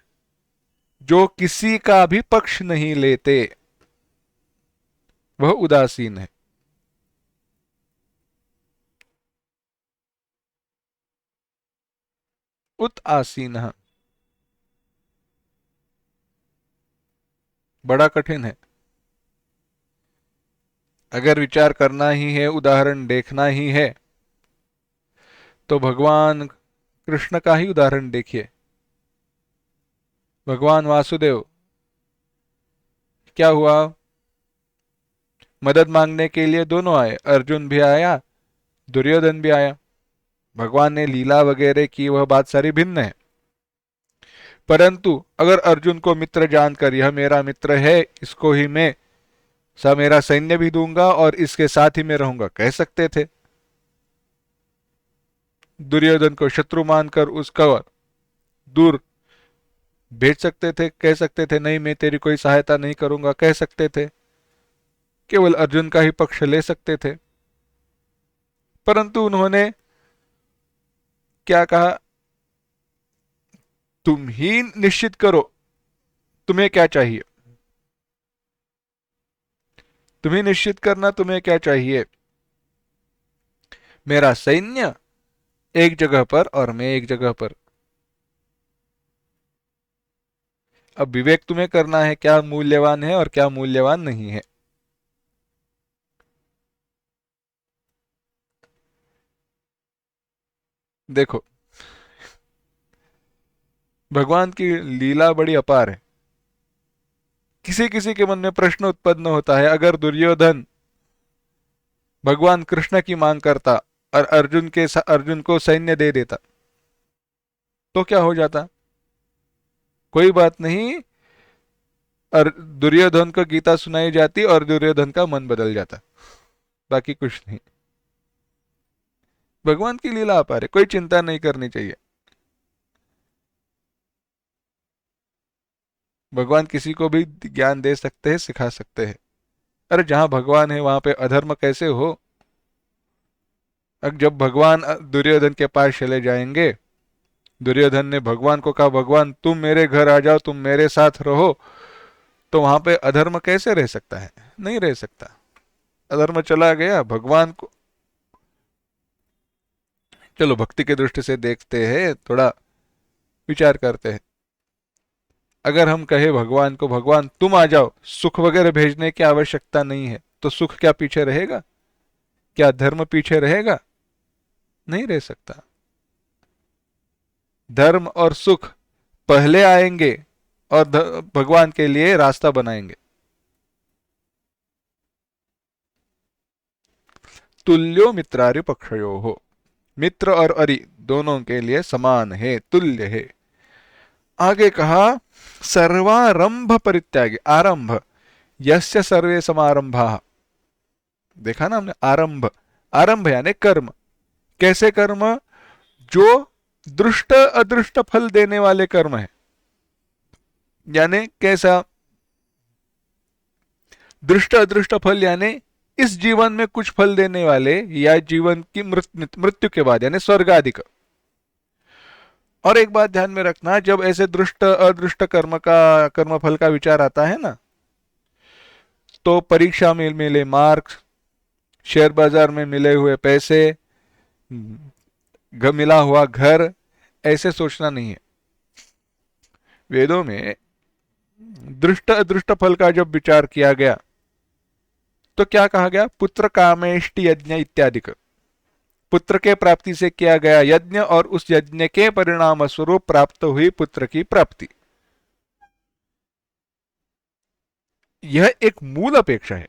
जो किसी का भी पक्ष नहीं लेते वह उदासीन है। उत आसीन, बड़ा कठिन है। अगर विचार करना ही है, उदाहरण देखना ही है, तो भगवान कृष्ण का ही उदाहरण देखिए। भगवान वासुदेव, क्या हुआ, मदद मांगने के लिए दोनों आए, अर्जुन भी आया, दुर्योधन भी आया। भगवान ने लीला वगैरह की, वह बात सारी भिन्न है, परंतु अगर अर्जुन को मित्र जानकर यह मेरा मित्र है, इसको ही मैं मेरा सैन्य भी दूंगा और इसके साथ ही मैं रहूंगा, कह सकते थे। दुर्योधन को शत्रु मानकर उसका दूर भेज सकते थे, कह सकते थे नहीं मैं तेरी कोई सहायता नहीं करूंगा, कह सकते थे, केवल अर्जुन का ही पक्ष ले सकते थे। परंतु उन्होंने क्या कहा, तुम ही निश्चित करो तुम्हें क्या चाहिए, तुम्हें निश्चित करना तुम्हें क्या चाहिए, मेरा सैन्य एक जगह पर और मैं एक जगह पर। अब विवेक तुम्हें करना है, क्या मूल्यवान है और क्या मूल्यवान नहीं है। देखो, भगवान की लीला बड़ी अपार है। किसी किसी के मन में प्रश्न उत्पन्न होता है, अगर दुर्योधन भगवान कृष्ण की मांग करता और अर्जुन को सैन्य दे देता तो क्या हो जाता? कोई बात नहीं, और दुर्योधन को गीता सुनाई जाती और दुर्योधन का मन बदल जाता, बाकी कुछ नहीं। भगवान की लीला अपार है, कोई चिंता नहीं करनी चाहिए। भगवान किसी को भी ज्ञान दे सकते हैं, सिखा सकते हैं। अरे जहां भगवान है वहां पे अधर्म कैसे हो? अब जब भगवान दुर्योधन के पास चले जाएंगे, दुर्योधन ने भगवान को कहा भगवान तुम मेरे घर आ जाओ, तुम मेरे साथ रहो, तो वहां पे अधर्म कैसे रह सकता है? नहीं रह सकता। अधर्म चला गया भगवान को। चलो भक्ति की दृष्टि से देखते हैं, थोड़ा विचार करते हैं। अगर हम कहे भगवान को भगवान तुम आ जाओ, सुख वगैरह भेजने की आवश्यकता नहीं है, तो सुख क्या पीछे रहेगा? क्या धर्म पीछे रहेगा? नहीं रह सकता। धर्म और सुख पहले आएंगे और भगवान के लिए रास्ता बनाएंगे। तुल्यो मित्रारि पक्षयो हो, मित्र और अरि दोनों के लिए समान है, तुल्य है। आगे कहा सर्वारंभ परित्यागी, आरंभ, यस्य सर्वे समारंभा। देखा ना हमने, आरंभ, आरंभ यानी कर्म। कैसे कर्म? जो दृष्ट अदृष्ट फल देने वाले कर्म है। यानी कैसा? दृष्ट अदृष्ट फल यानी इस जीवन में कुछ फल देने वाले, या जीवन की मृत्यु के बाद यानी स्वर्ग आदि का। और एक बात ध्यान में रखना, जब ऐसे दृष्ट अदृष्ट कर्म फल का विचार आता है ना, तो परीक्षा में मिले मार्क्स, शेयर बाजार में मिले हुए पैसे, मिला हुआ घर, ऐसे सोचना नहीं है। वेदों में दृष्ट अदृष्ट फल का जब विचार किया गया तो क्या कहा गया? पुत्र कामेष्टि यज्ञ इत्यादि का, पुत्र के प्राप्ति से किया गया यज्ञ और उस यज्ञ के परिणाम स्वरूप प्राप्त हुई पुत्र की प्राप्ति, यह एक मूल अपेक्षा है।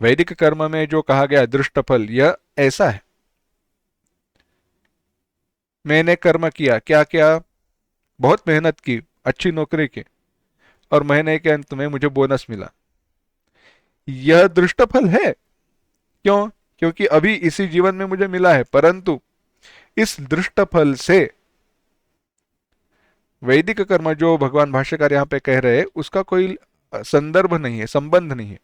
वैदिक कर्म में जो कहा गया दृष्ट फल, यह ऐसा है, मैंने कर्म किया, क्या क्या, बहुत मेहनत की, अच्छी नौकरी की, और महीने के अंत में मुझे बोनस मिला, यह दृष्ट फल है। क्यों? क्योंकि अभी इसी जीवन में मुझे मिला है, परंतु इस दृष्ट फल से वैदिक कर्म जो भगवान भाष्यकार यहां पे कह रहे हैं उसका कोई संदर्भ नहीं है, संबंध नहीं है।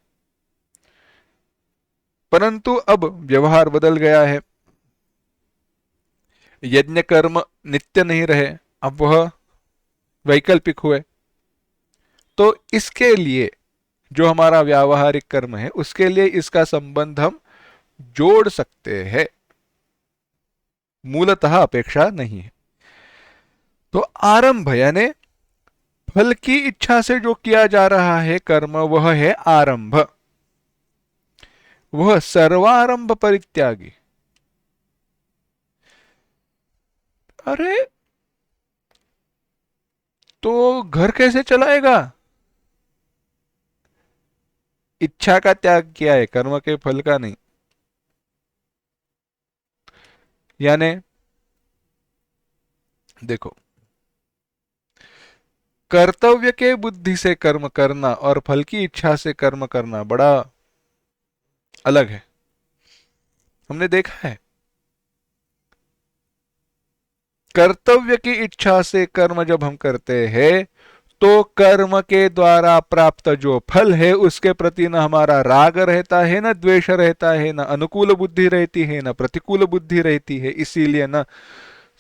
परंतु अब व्यवहार बदल गया है, यज्ञ कर्म नित्य नहीं रहे, अब वह वैकल्पिक हुए। तो इसके लिए जो हमारा व्यावहारिक कर्म है उसके लिए इसका संबंध हम जोड़ सकते हैं, मूलतः अपेक्षा नहीं है। तो आरंभ यानी फल की इच्छा से जो किया जा रहा है कर्म, वह है आरंभ, वह सर्वारंभ परित्यागी। अरे तो घर कैसे चलाएगा? इच्छा का त्याग किया है, कर्म के फल का नहीं। यानी देखो, कर्तव्य के बुद्धि से कर्म करना और फल की इच्छा से कर्म करना बड़ा अलग है। हमने देखा है, कर्तव्य की इच्छा से कर्म जब हम करते हैं तो कर्म के द्वारा प्राप्त जो फल है उसके प्रति न हमारा राग रहता है, न द्वेष रहता है, न अनुकूल बुद्धि रहती है, न प्रतिकूल बुद्धि रहती है, इसीलिए न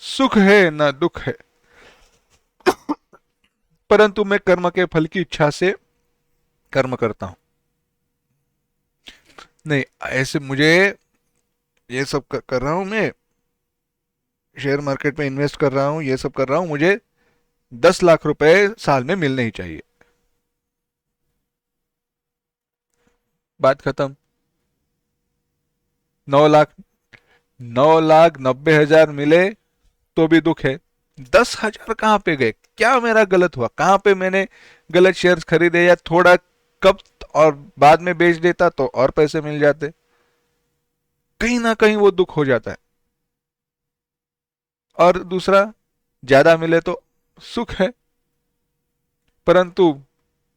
सुख है न दुख है। परंतु मैं कर्म के फल की इच्छा से कर्म करता हूं, नहीं ऐसे मुझे ये सब कर रहा हूं, मैं शेयर मार्केट में इन्वेस्ट कर रहा हूं, ये सब कर रहा हूं, मुझे 10 लाख रुपए साल में मिलने ही चाहिए, बात खत्म। 9 लाख, 9,90,000 मिले तो भी दुख है। 10,000 कहाँ पे गए? क्या मेरा गलत हुआ? कहाँ पे मैंने गलत शेयर्स खरीदे, या थोड़ा कब और बाद में बेच देता तो और पैसे मिल जाते? कहीं ना कहीं वो दुख हो जाता है। और दूसरा, ज्यादा मिले तो सुख है, परंतु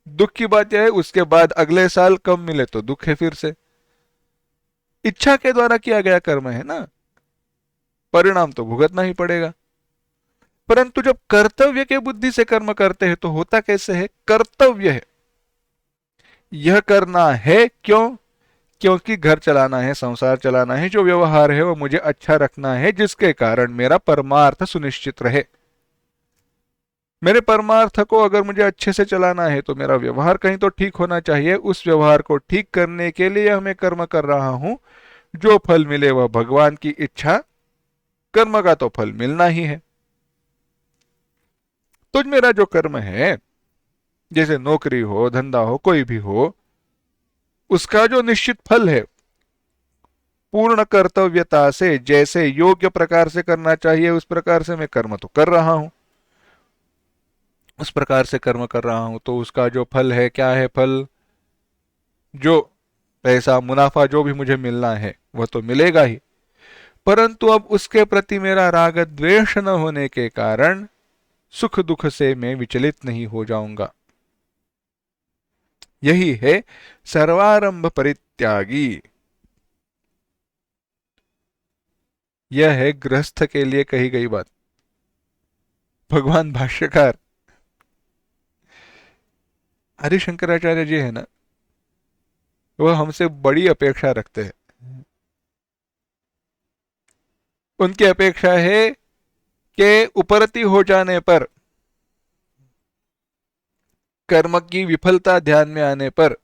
दुख की बात यह है उसके बाद अगले साल कम मिले तो दुख है फिर से। इच्छा के द्वारा किया गया कर्म है ना, परिणाम तो भुगतना ही पड़ेगा। परंतु जब कर्तव्य के बुद्धि से कर्म करते हैं तो होता कैसे है? कर्तव्य है, यह करना है, क्यों? क्योंकि घर चलाना है, संसार चलाना है, जो व्यवहार है वो मुझे अच्छा रखना है, जिसके कारण मेरा परमार्थ सुनिश्चित रहे। मेरे परमार्थ को अगर मुझे अच्छे से चलाना है तो मेरा व्यवहार कहीं तो ठीक होना चाहिए। उस व्यवहार को ठीक करने के लिए मैं कर्म कर रहा हूं, जो फल मिले वह भगवान की इच्छा, कर्म का तो फल मिलना ही है। तो मेरा जो कर्म है, जैसे नौकरी हो, धंधा हो, कोई भी हो, उसका जो निश्चित फल है, पूर्ण कर्तव्यता से जैसे योग्य प्रकार से करना चाहिए उस प्रकार से मैं कर्म तो कर रहा हूं, उस प्रकार से कर्म कर रहा हूं, तो उसका जो फल है, क्या है फल? जो पैसा मुनाफा जो भी मुझे मिलना है वह तो मिलेगा ही, परंतु अब उसके प्रति मेरा राग द्वेष न होने के कारण सुख दुख से मैं विचलित नहीं हो जाऊंगा। यही है सर्वारंभ परित्यागी। यह है गृहस्थ के लिए कही गई बात। भगवान भाष्यकार हरिशंकराचार्य जी है ना, वह हमसे बड़ी अपेक्षा रखते हैं। उनकी अपेक्षा है कि उपरती हो जाने पर, कर्म की विफलता ध्यान में आने पर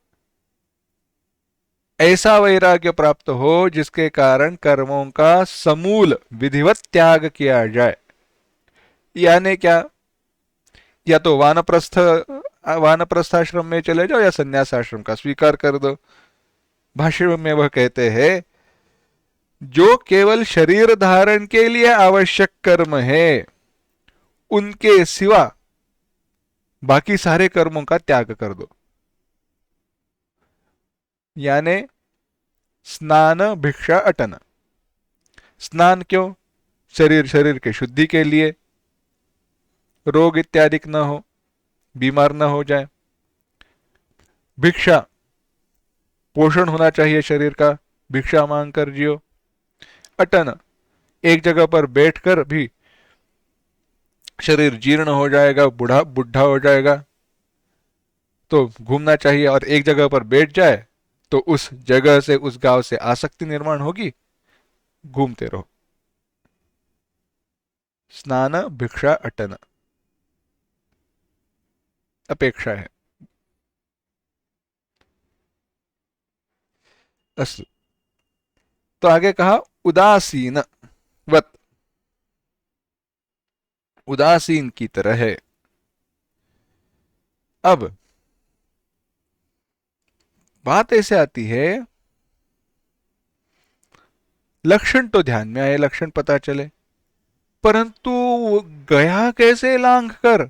ऐसा वैराग्य प्राप्त हो जिसके कारण कर्मों का समूल विधिवत त्याग किया जाए। यानी क्या? या तो वानप्रस्थाश्रम में चले जाओ या संन्यासाश्रम का स्वीकार कर दो। भाष्य में वह कहते हैं जो केवल शरीर धारण के लिए आवश्यक कर्म है उनके सिवा बाकी सारे कर्मों का त्याग कर दो। यानी स्नान भिक्षा अटन। स्नान क्यों? शरीर के शुद्धि के लिए, रोग इत्यादि न हो, बीमार न हो जाए। भिक्षा, पोषण होना चाहिए शरीर का, भिक्षा मांग कर जियो। अटन, एक जगह पर बैठकर भी शरीर जीर्ण हो जाएगा, बुढ़ा हो जाएगा, तो घूमना चाहिए, और एक जगह पर बैठ जाए तो उस जगह से, उस गांव से आसक्ति निर्माण होगी, घूमते रहो। स्नान भिक्षा अटन अपेक्षा है। अस्तु, तो आगे कहा उदासीन वत, उदासीन की तरह है। अब बात ऐसे आती है, लक्षण तो ध्यान में आए, लक्षण पता चले, परंतु गया कैसे लांघ कर?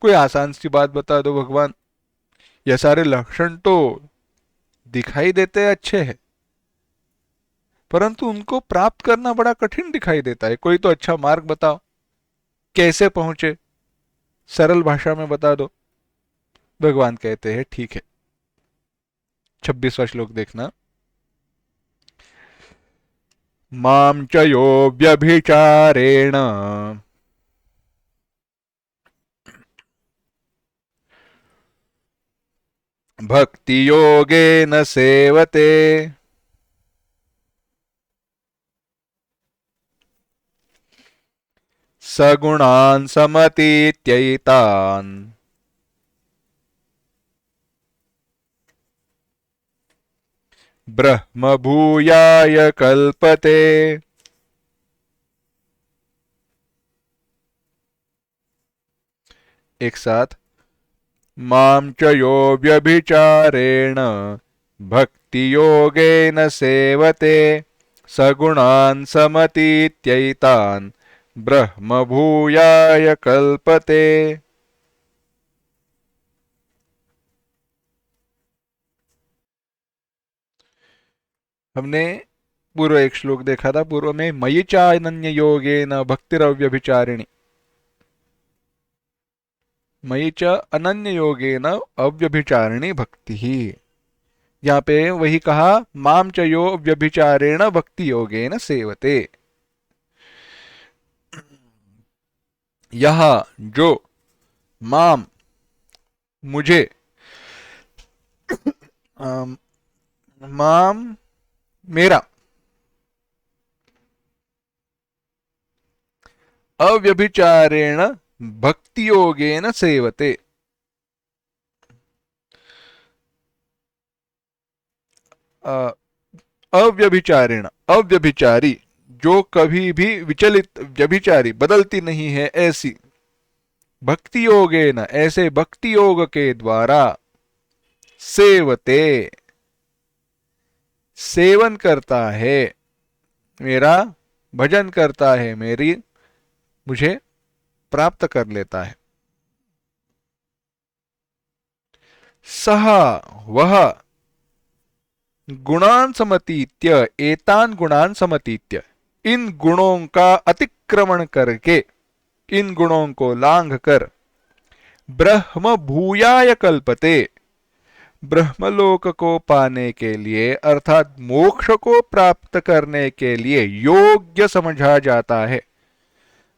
कोई आसान सी बात बता दो भगवान। ये सारे लक्षण तो दिखाई देते अच्छे हैं, परंतु उनको प्राप्त करना बड़ा कठिन दिखाई देता है। कोई तो अच्छा मार्ग बताओ, कैसे पहुंचे, सरल भाषा में बता दो। भगवान कहते हैं ठीक है, 26वां श्लोक देखना। माम च यो व्यभिचारेण भक्ति योगेन सेवते सगुणान् समतीत्यैतान् ब्रह्म भूयाय कल्पते। एक साथ, माम च यो व्यभिचारेण भक्ति योगेन सेवते सगुणान् समतीत्यैतान् ब्रह्म भूयाय कल्पते। हमने पूर्व एक श्लोक देखा था, पूर्व में मयि चानन्य योगेन भक्तिरव्यभिचारिणी, मयि च अनन्य योगेन अव्यभिचारिणी भक्ति ही। यहाँ पे वही कहा, माम च यो व्यभिचारेण भक्ति योगेन सेवते। यह जो माम मुझे, माम मेरा, अव्यभिचारेण भक्ति योगेन सेवते, अव्यभिचारेण, अव्यभिचारी, जो कभी भी विचलित, व्यभिचारी, बदलती नहीं है ऐसी, भक्ति योगेन, ऐसे भक्ति योग के द्वारा, सेवते, सेवन करता है, मेरा भजन करता है, मेरी, मुझे प्राप्त कर लेता है। सह, वह, गुणान समतीत्य, एतान गुणान समतीत्य, इन गुणों का अतिक्रमण करके, इन गुणों को लांघ कर, ब्रह्म भूयाय कल्पते, ब्रह्मलोक को पाने के लिए अर्थात मोक्ष को प्राप्त करने के लिए योग्य समझा जाता है,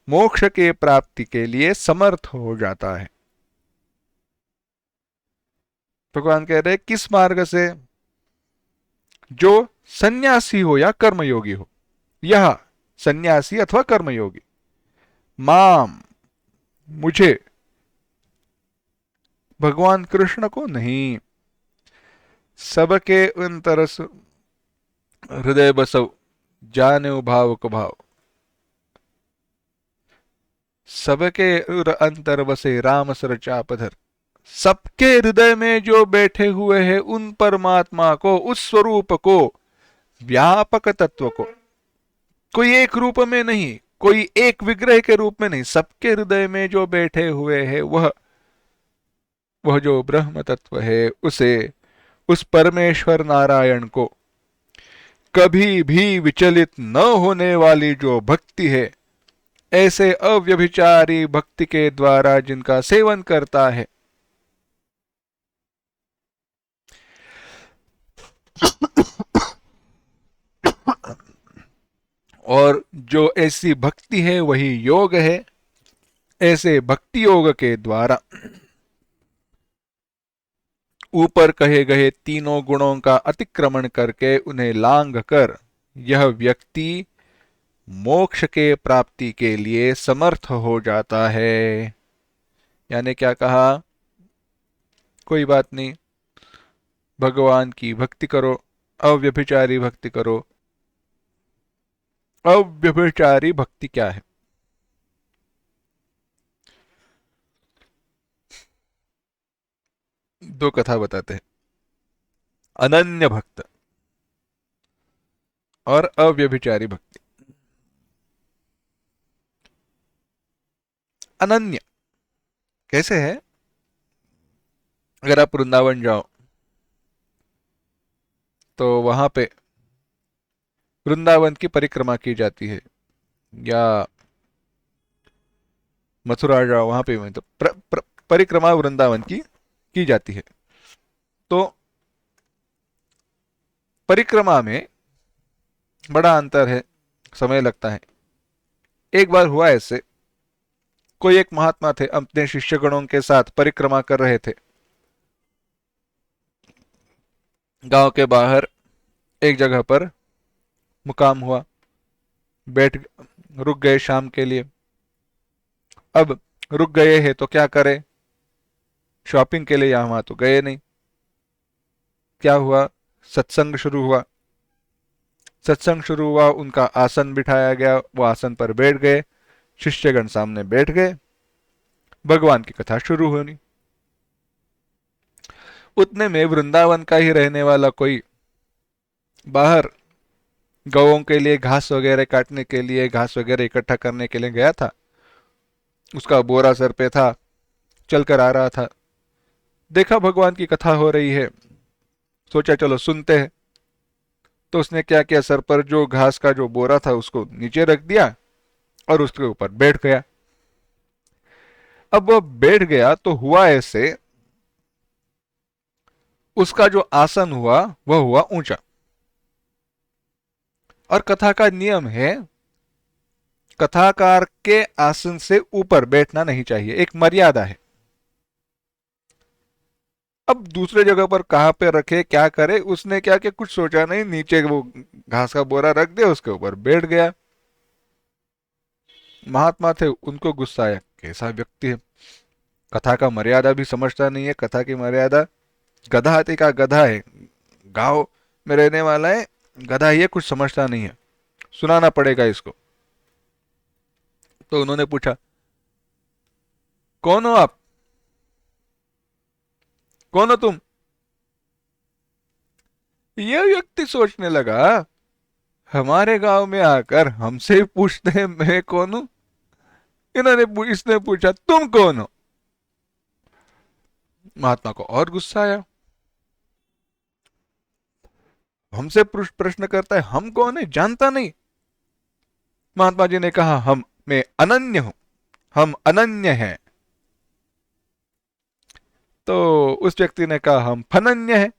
मोक्ष के प्राप्ति के लिए समर्थ हो जाता है। भगवान कह रहे किस मार्ग से? जो सन्यासी हो या कर्मयोगी हो, यह सन्यासी अथवा कर्मयोगी, माम मुझे, भगवान कृष्ण को नहीं, सबके अंतरस हृदय बसव जाने भाव को भाव, सबके अंतर बसे राम सर चापधर, सबके हृदय में जो बैठे हुए हैं उन परमात्मा को, उस स्वरूप को, व्यापक तत्व को, कोई एक रूप में नहीं, कोई एक विग्रह के रूप में नहीं, सबके हृदय में जो बैठे हुए हैं वह जो ब्रह्म तत्व है, उसे, उस परमेश्वर नारायण को कभी भी विचलित न होने वाली जो भक्ति है, ऐसे अव्यभिचारी भक्ति के द्वारा जिनका सेवन करता है, और जो ऐसी भक्ति है वही योग है, ऐसे भक्ति योग के द्वारा ऊपर कहे गए तीनों गुणों का अतिक्रमण करके उन्हें लांघ कर यह व्यक्ति मोक्ष के प्राप्ति के लिए समर्थ हो जाता है। यानी क्या कहा? कोई बात नहीं, भगवान की भक्ति करो, अव्यभिचारी भक्ति करो। अव्यभिचारी भक्ति क्या है? दो कथा बताते हैं, अनन्य भक्त और अव्यभिचारी भक्ति। अनन्य कैसे है? अगर आप वृंदावन जाओ तो वहां पे वृंदावन की परिक्रमा की जाती है, या मथुरा जाओ वहां पे तो परिक्रमा वृंदावन की जाती है। तो परिक्रमा में बड़ा अंतर है, समय लगता है। एक बार हुआ ऐसे, कोई एक महात्मा थे, अपने शिष्यगणों के साथ परिक्रमा कर रहे थे। गांव के बाहर एक जगह पर मुकाम हुआ, रुक गए शाम के लिए। अब रुक गए हैं तो क्या करें, शॉपिंग के लिए यहां वहां तो गए नहीं। क्या हुआ? सत्संग शुरू हुआ। सत्संग शुरू हुआ, उनका आसन बिठाया गया, वो आसन पर बैठ गए, शिष्यगण सामने बैठ गए, भगवान की कथा शुरू होनी। उतने में वृंदावन का ही रहने वाला कोई बाहर गौओं के लिए घास वगैरह काटने के लिए, घास वगैरह इकट्ठा करने के लिए गया था। उसका बोरा सर पे था, चलकर आ रहा था, देखा भगवान की कथा हो रही है, सोचा चलो सुनते हैं। तो उसने क्या किया, सर पर जो घास का जो बोरा था उसको नीचे रख दिया और उसके ऊपर बैठ गया। अब वो बैठ गया तो हुआ ऐसे, उसका जो आसन हुआ वह हुआ ऊंचा। और कथा का नियम है, कथाकार के आसन से ऊपर बैठना नहीं चाहिए, एक मर्यादा है। अब दूसरे जगह पर कहां पे रखे, क्या करे, उसने क्या किया, कुछ सोचा नहीं, नीचे वो घास का बोरा रख दिया, उसके ऊपर बैठ गया। महात्मा थे, उनको गुस्सा आया, कैसा व्यक्ति है, कथा का मर्यादा भी समझता नहीं है। कथा की मर्यादा, गधा हाथी का गधा है, गांव में रहने वाला है, गधा ये कुछ समझता नहीं है, सुनाना पड़ेगा इसको। तो उन्होंने पूछा, कौन हो आप, कौन हो तुम? यह व्यक्ति सोचने लगा, हमारे गांव में आकर हमसे ही पूछते हैं मैं कौन हूं। इसने पूछा तुम कौन हो? महात्मा को और गुस्सा आया, हमसे प्रश्न करता है, हम कौन है, जानता नहीं। महात्मा जी ने कहा, मैं अनन्य हूं, हम अनन्य हैं। तो उस व्यक्ति ने कहा हम फनन्य है।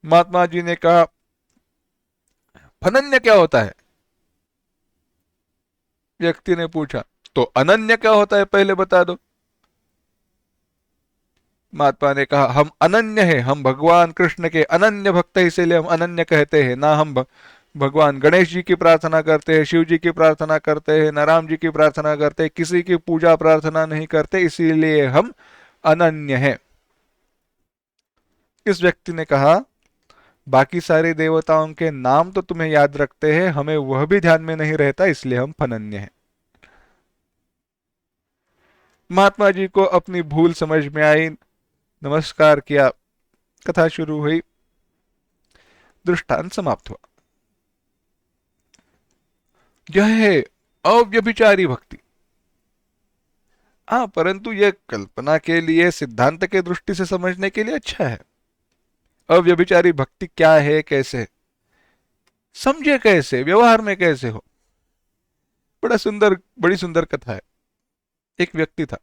महात्मा जी ने कहा फनन्य क्या होता है? व्यक्ति ने पूछा तो अनन्य क्या होता है पहले बता दो। महात्मा ने कहा हम अनन्य है, हम भगवान कृष्ण के अनन्य भक्त है, इसीलिए हम अनन्य कहते हैं। ना हम भगवान गणेश जी की प्रार्थना करते हैं, शिव जी की प्रार्थना करते हैं, न राम जी की प्रार्थना करते हैं, किसी की पूजा प्रार्थना नहीं करते, इसीलिए हम अनन्य हैं। इस व्यक्ति ने कहा बाकी सारे देवताओं के नाम तो तुम्हें याद रखते हैं, हमें वह भी ध्यान में नहीं रहता, इसलिए हम फनन्य हैं। महात्मा जी को अपनी भूल समझ में आई, नमस्कार किया, कथा शुरू हुई, दृष्टांत समाप्त हुआ। यह है अव्यभिचारी भक्ति। हाँ, परंतु यह कल्पना के लिए, सिद्धांत के दृष्टि से समझने के लिए अच्छा है। अव्यभिचारी भक्ति क्या है, कैसे समझे, कैसे व्यवहार में कैसे हो। बड़ा सुंदर, बड़ी सुंदर कथा है। एक व्यक्ति था,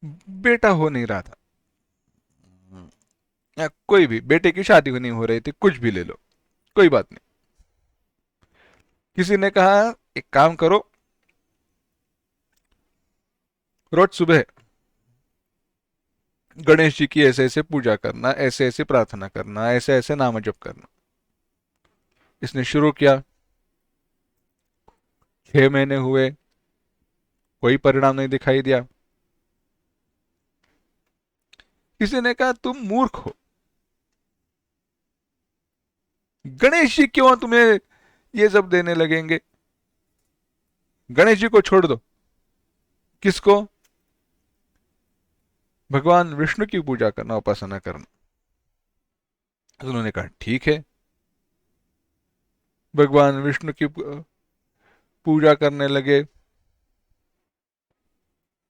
बेटा हो नहीं रहा था, या कोई भी, बेटे की शादी नहीं हो रही थी, कुछ भी ले लो, कोई बात नहीं। किसी ने कहा एक काम करो, रोज सुबह गणेश जी की ऐसे ऐसे पूजा करना, ऐसे ऐसे प्रार्थना करना, ऐसे ऐसे नाम जप करना। इसने शुरू किया, 6 महीने हुए, कोई परिणाम नहीं दिखाई दिया। किसी ने कहा तुम मूर्ख हो, गणेश जी क्यों तुम्हें ये सब देने लगेंगे, गणेश जी को छोड़ दो। किसको? भगवान विष्णु की पूजा करना, उपासना करना। तो उन्होंने कहा ठीक है। भगवान विष्णु की पूजा करने लगे,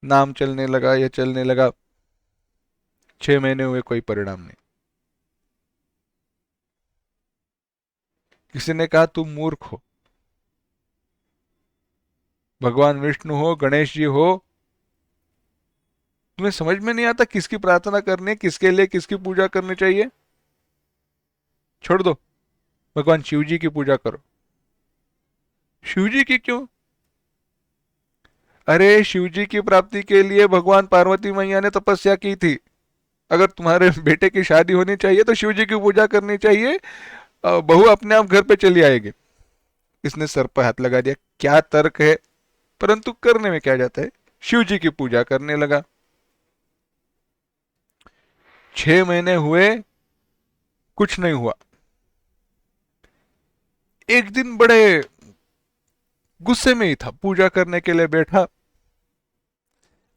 नाम चलने लगा, यह चलने लगा। 6 महीने हुए, कोई परिणाम नहीं। किसी ने कहा तुम मूर्ख हो, भगवान विष्णु हो, गणेश जी हो, तुम्हें समझ में नहीं आता किसकी प्रार्थना करनी है, किसके लिए किसकी पूजा करनी चाहिए, छोड़ दो, भगवान शिव जी की पूजा करो। शिव जी की क्यों? अरे शिव जी की प्राप्ति के लिए भगवान पार्वती मैया ने तपस्या की थी। अगर तुम्हारे बेटे की शादी होनी चाहिए तो शिव जी की पूजा करनी चाहिए, बहू अपने आप घर पे चली आएगी। इसने सर पर हाथ लगा दिया, क्या तर्क है, परंतु करने में क्या जाता है। शिव जी की पूजा करने लगा। 6 महीने हुए, कुछ नहीं हुआ। एक दिन बड़े गुस्से में ही था, पूजा करने के लिए बैठा,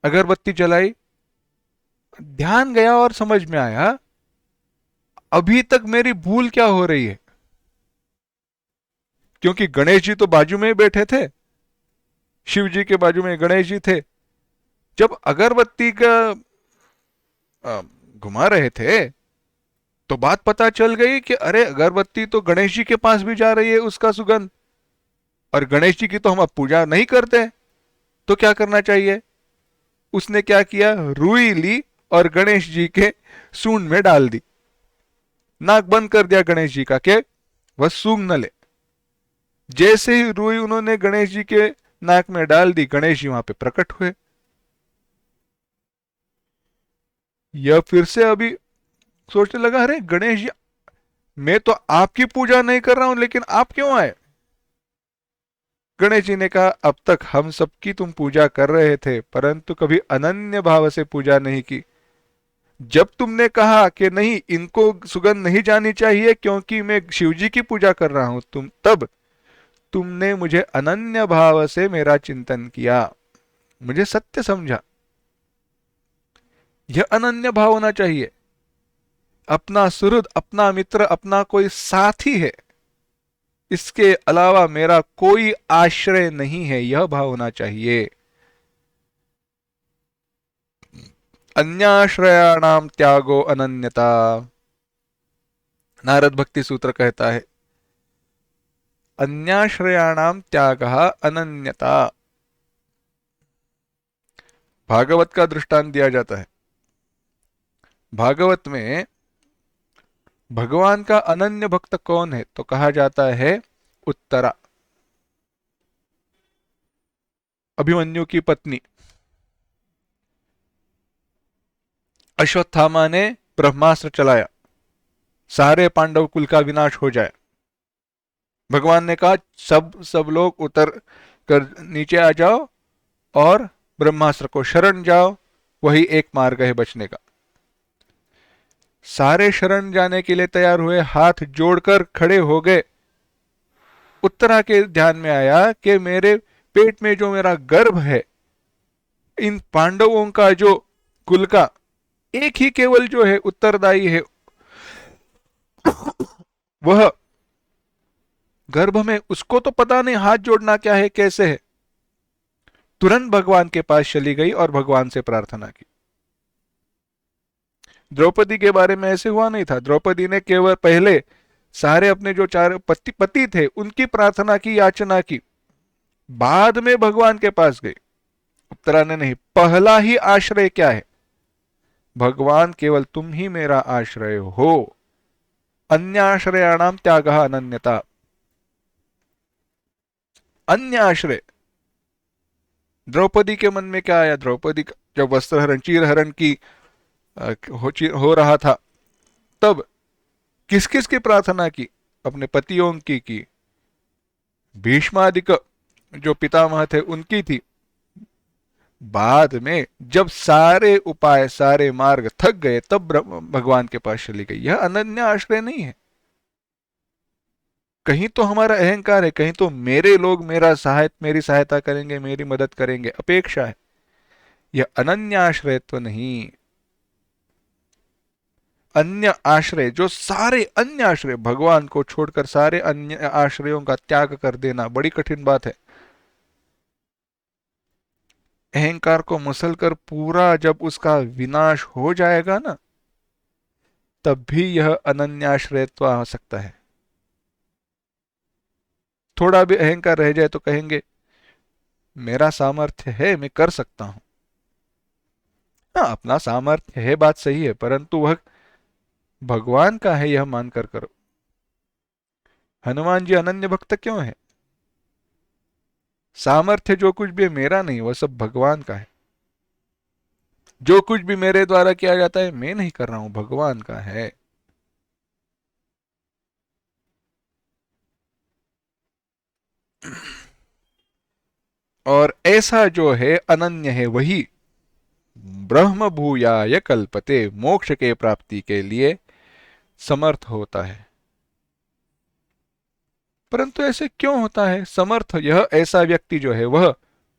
अगरबत्ती जलाई, ध्यान गया और समझ में आया अभी तक मेरी भूल क्या हो रही है। क्योंकि गणेश जी तो बाजू में ही बैठे थे, शिव जी के बाजू में गणेश जी थे। जब अगरबत्ती का घुमा रहे थे तो बात पता चल गई कि अरे अगरबत्ती तो गणेश जी के पास भी जा रही है, उसका सुगंध, और गणेश जी की तो हम अब पूजा नहीं करते, तो क्या करना चाहिए। उसने क्या किया, रुई ली और गणेश जी के सूंड में डाल दी, नाक बंद कर दिया गणेश जी का, के वह सूंघ न ले। जैसे ही रुई उन्होंने गणेश जी के नाक में डाल दी, गणेश जी वहां पे प्रकट हुए। यह फिर से अभी सोचने लगा, अरे गणेश जी, मैं तो आपकी पूजा नहीं कर रहा हूं, लेकिन आप क्यों आए। गणेश जी ने कहा अब तक हम सबकी तुम पूजा कर रहे थे, परंतु कभी अनन्य भाव से पूजा नहीं की। जब तुमने कहा कि नहीं, इनको सुगंध नहीं जानी चाहिए क्योंकि मैं शिव जी की पूजा कर रहा हूं, तब तुमने मुझे अनन्य भाव से मेरा चिंतन किया, मुझे सत्य समझा। यह अनन्य भाव होना चाहिए। अपना सुहृद, अपना मित्र, अपना कोई साथी है, इसके अलावा मेरा कोई आश्रय नहीं है, यह भाव होना चाहिए। अन्याश्रयाणाम त्यागो अनन्यता। नारद भक्ति सूत्र कहता है अन्याश्रयाणाम त्यागः अनन्यता। भागवत का दृष्टांत दिया जाता है। भागवत में भगवान का अनन्य भक्त कौन है तो कहा जाता है उत्तरा, अभिमन्यु की पत्नी। अश्वत्थामा ने ब्रह्मास्त्र चलाया, सारे पांडव कुल का विनाश हो जाए। भगवान ने कहा सब सब लोग उतर कर नीचे आ जाओ और ब्रह्मास्त्र को शरण जाओ, वही एक मार्ग है बचने का। सारे शरण जाने के लिए तैयार हुए, हाथ जोड़कर खड़े हो गए। उत्तरा के ध्यान में आया कि मेरे पेट में जो मेरा गर्भ है, इन पांडवों का जो कुल का एक ही केवल जो है उत्तरदायी है, वह गर्भ में, उसको तो पता नहीं हाथ जोड़ना क्या है कैसे है। तुरंत भगवान के पास चली गई और भगवान से प्रार्थना की। द्रौपदी के बारे में ऐसे हुआ नहीं था। द्रौपदी ने केवल पहले सारे अपने जो चार पति पति थे उनकी प्रार्थना की, याचना की, बाद में भगवान के पास गई। उत्तरा ने नहीं। पहला ही आश्रय क्या है? भगवान केवल तुम ही मेरा आश्रय हो। अन्य आश्रयाणाम त्यागः अनन्यता। अन्य आश्रय, द्रौपदी के मन में क्या आया? द्रौपदी जब वस्त्रहरण चीरहरण की हो रहा था, तब किस किस की प्रार्थना की? अपने पतियों की, भीष्मादिक जो पितामह थे उनकी थी। बाद में जब सारे उपाय सारे मार्ग थक गए तब भगवान के पास चली गई। यह अनन्य आश्रय नहीं है। कहीं तो हमारा अहंकार है, कहीं तो मेरे लोग मेरी सहायता करेंगे, मेरी मदद करेंगे, अपेक्षा है। यह अनन्य आश्रय तो नहीं। अन्य आश्रय, जो सारे अन्य आश्रय, भगवान को छोड़कर सारे अन्य आश्रयों का त्याग कर देना बड़ी कठिन बात है। अहंकार को मसलकर पूरा जब उसका विनाश हो जाएगा ना, तब भी यह अनन्याश्रयत्व आ सकता है। थोड़ा भी अहंकार रह जाए तो कहेंगे मेरा सामर्थ्य है, मैं कर सकता हूं। हाँ, अपना सामर्थ्य है, बात सही है, परंतु वह भगवान का है यह मानकर करो। हनुमान जी अनन्य भक्त क्यों है? सामर्थ्य जो कुछ भी मेरा नहीं, वह सब भगवान का है। जो कुछ भी मेरे द्वारा किया जाता है मैं नहीं कर रहा हूं, भगवान का है। और ऐसा जो है अनन्य है, वही ब्रह्म भूयाय कल्पते, मोक्ष के प्राप्ति के लिए समर्थ होता है। परंतु ऐसे क्यों होता है? समर्थ, यह ऐसा व्यक्ति जो है वह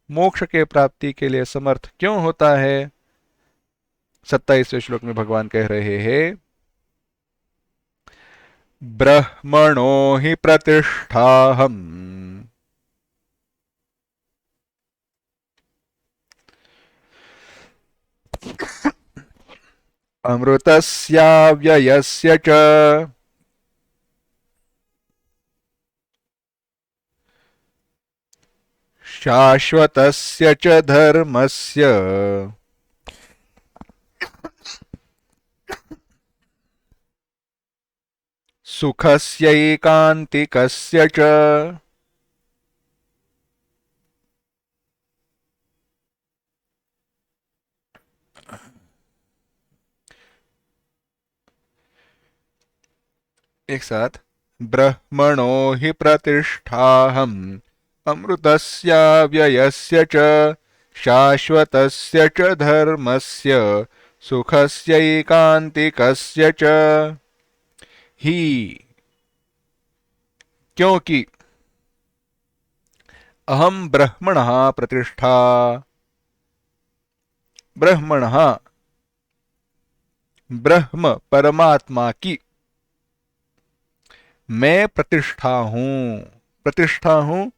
मोक्ष के प्राप्ति के लिए समर्थ क्यों होता है? 27वें श्लोक में भगवान कह रहे हैं, ब्रह्मणो हि प्रतिष्ठाहम् अमृतस्याव्ययस्य च शाश्वतस्य च धर्मस्य सुखस्यैकान्तिकस्य च। एक साथ, ब्रह्मणो हि प्रतिष्ठाहम् अमृतस्याव्ययस्य च शाश्वतस्य च धर्मस्य सुखस्यैकान्तिकस्य च। ही, क्योंकि अहम ब्रह्मणः प्रतिष्ठा, ब्रह्मणः ब्रह्म परमात्मा की मैं प्रतिष्ठा हूं। प्रतिष्ठा हूं,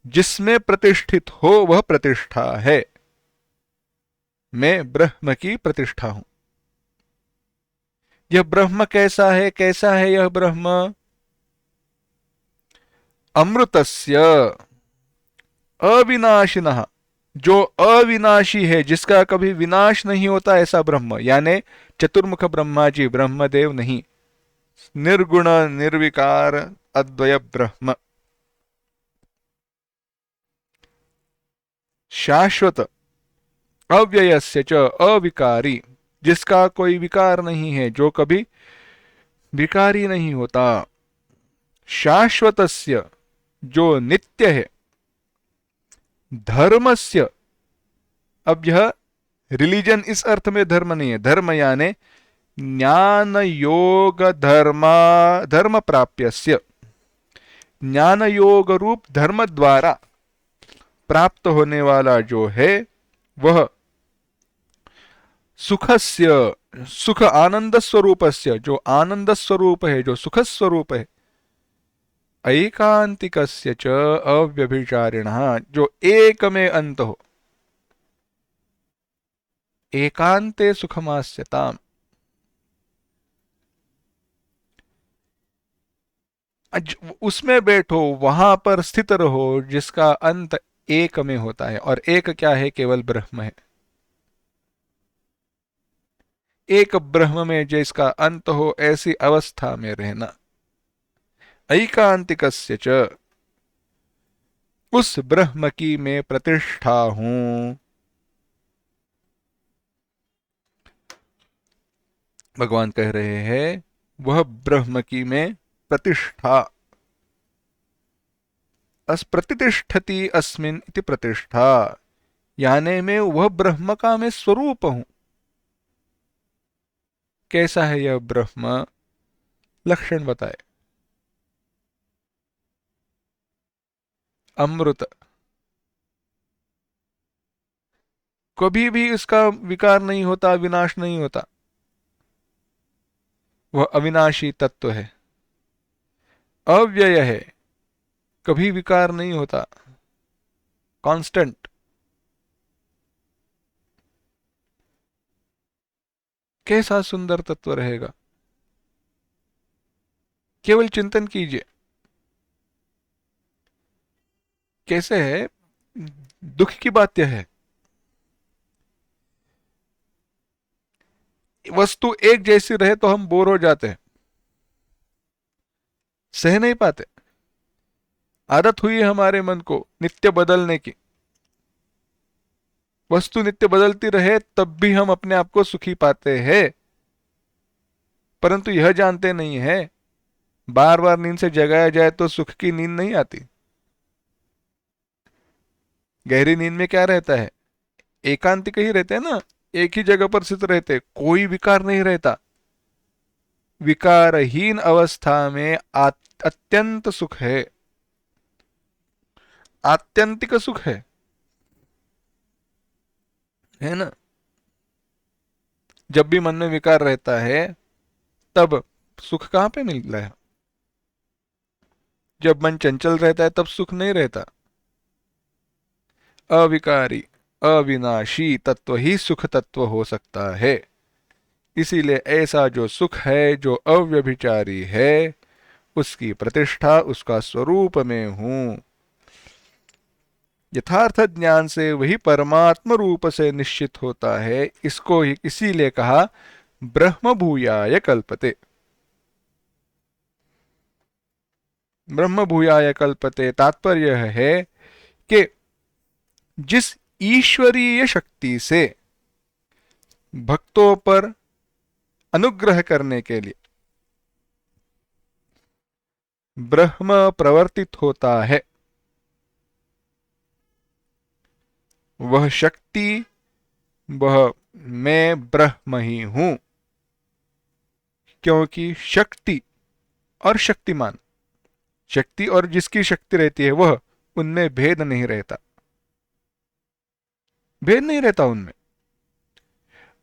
जिसमें प्रतिष्ठित हो वह प्रतिष्ठा है। मैं ब्रह्म की प्रतिष्ठा हूं। यह ब्रह्म कैसा है? कैसा है यह ब्रह्म? अमृतस्य अविनाशिनः, जो अविनाशी है, जिसका कभी विनाश नहीं होता, ऐसा ब्रह्म, यानी चतुर्मुख ब्रह्मा जी, ब्रह्मदेव नहीं, निर्गुण निर्विकार अद्वय ब्रह्म, शाश्वत अव्ययस्य च अविकारी, जिसका कोई विकार नहीं है, जो कभी विकारी नहीं होता, शाश्वतस्य, जो नित्य है, धर्मस्य, अब यह रिलीजन इस अर्थ में धर्म नहीं है, धर्म यानी ज्ञान योग धर्म प्राप्यस्य, ज्ञान योग रूप धर्म द्वारा प्राप्त होने वाला जो है वह सुखस्य, सुख आनंद स्वरूपस्य, जो आनंद स्वरूप है, जो सुख स्वरूप है, ऐकांतिकस्य च अव्यभिचारिणः, जो एक में अंत हो, एकांते सुखमास्यताम्, उसमें बैठो, वहां पर स्थित रहो, जिसका अंत एक में होता है, और एक क्या है, केवल ब्रह्म है, एक ब्रह्म में जिसका अंत हो, ऐसी अवस्था में रहना, ऐकांतिकस्य च, उस ब्रह्म की मैं प्रतिष्ठा हूं। भगवान कह रहे हैं वह ब्रह्म की मैं प्रतिष्ठा, प्रतिष्ठति अस्मिन् इति प्रतिष्ठा, यानी मैं वह ब्रह्म का मैं स्वरूप हूं। कैसा है यह ब्रह्म, लक्षण बताए। अमृत, कभी भी इसका विकार नहीं होता, विनाश नहीं होता, वह अविनाशी तत्व है। अव्यय है, कभी विकार नहीं होता, कांस्टेंट। कैसा सुंदर तत्व रहेगा, केवल चिंतन कीजिए। कैसे है, दुख की बात यह है, वस्तु एक जैसी रहे तो हम बोर हो जाते हैं, सह नहीं पाते, आदत हुई है हमारे मन को नित्य बदलने की। वस्तु नित्य बदलती रहे तब भी हम अपने आप को सुखी पाते हैं, परंतु यह जानते नहीं है, बार बार नींद से जगाया जाए तो सुख की नींद नहीं आती। गहरी नींद में क्या रहता है, एकांतिक ही रहते हैं ना, एक ही जगह पर स्थित रहते, कोई विकार नहीं रहता। विकारहीन अवस्था में अत्यंत सुख है, आत्यंतिक सुख है ना। जब भी मन में विकार रहता है तब सुख कहां पे मिल रहा है, जब मन चंचल रहता है तब सुख नहीं रहता। अविकारी अविनाशी तत्व ही सुख तत्व हो सकता है। इसीलिए ऐसा जो सुख है, जो अव्यभिचारी है, उसकी प्रतिष्ठा उसका स्वरूप में हूं। यथार्थ ज्ञान से वही परमात्म रूप से निश्चित होता है। इसको ही इसीलिए कहा ब्रह्म भूयाय कल्पते। ब्रह्म भूयाय कल्पते तात्पर्य है कि जिस ईश्वरीय शक्ति से भक्तों पर अनुग्रह करने के लिए ब्रह्म प्रवर्तित होता है, वह शक्ति, वह मैं ब्रह्म ही हूं। क्योंकि शक्ति और शक्तिमान, शक्ति और जिसकी शक्ति रहती है वह, उनमें भेद नहीं रहता, भेद नहीं रहता उनमें।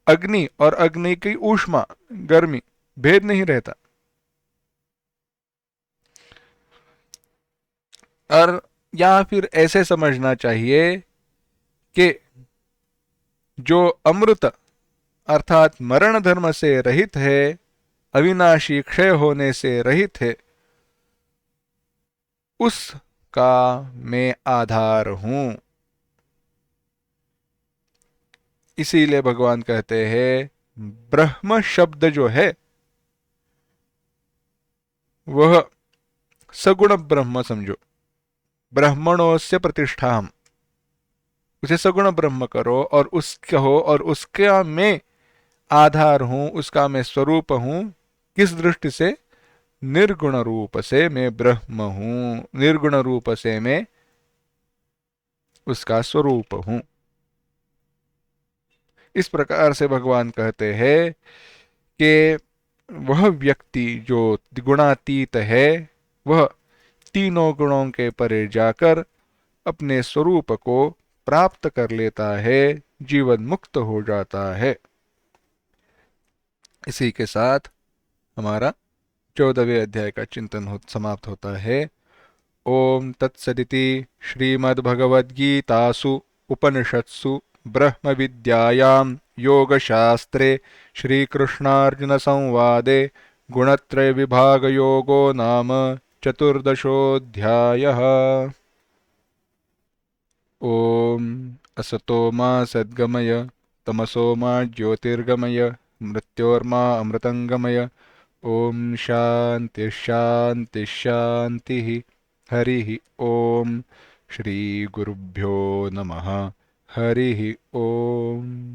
अग्नि और अग्नि की ऊष्मा, गर्मी, भेद नहीं रहता। और या फिर ऐसे समझना चाहिए कि जो अमृत अर्थात मरण धर्म से रहित है, अविनाशी क्षय होने से रहित है, उस का मैं आधार हूं। इसीलिए भगवान कहते हैं ब्रह्म शब्द जो है वह सगुण ब्रह्म समझो। ब्रह्मणोस्य प्रतिष्ठा, उसे सगुण ब्रह्म करो और उसका हो, और उसका मैं आधार हूं, उसका मैं स्वरूप हूं। किस दृष्टि से? निर्गुण रूप से मैं ब्रह्म हूं, निर्गुण रूप से मैं उसका स्वरूप हूं। इस प्रकार से भगवान कहते हैं कि वह व्यक्ति जो गुणातीत है वह तीनों गुणों के परे जाकर अपने स्वरूप को प्राप्त कर लेता है, जीवन मुक्त हो जाता है। इसी के साथ हमारा 14वें अध्याय का चिंतन समाप्त होता है। ओम तत्सदिति श्रीमद्भगवद्गीतासु उपनिषत्सु ब्रह्म विद्यायां योगशास्त्रे श्रीकृष्णार्जुन संवादे गुणत्रय विभाग योगो नाम चतुर्दशोऽध्यायः। ओम असतो मा सद्गमय तमसो मा ज्योतिर्गमय मृत्योर्मा अमृतंगमय। ओम शांति शांति शांति। हरि ओम। श्री गुरुभ्यो नमः। हरि ओम।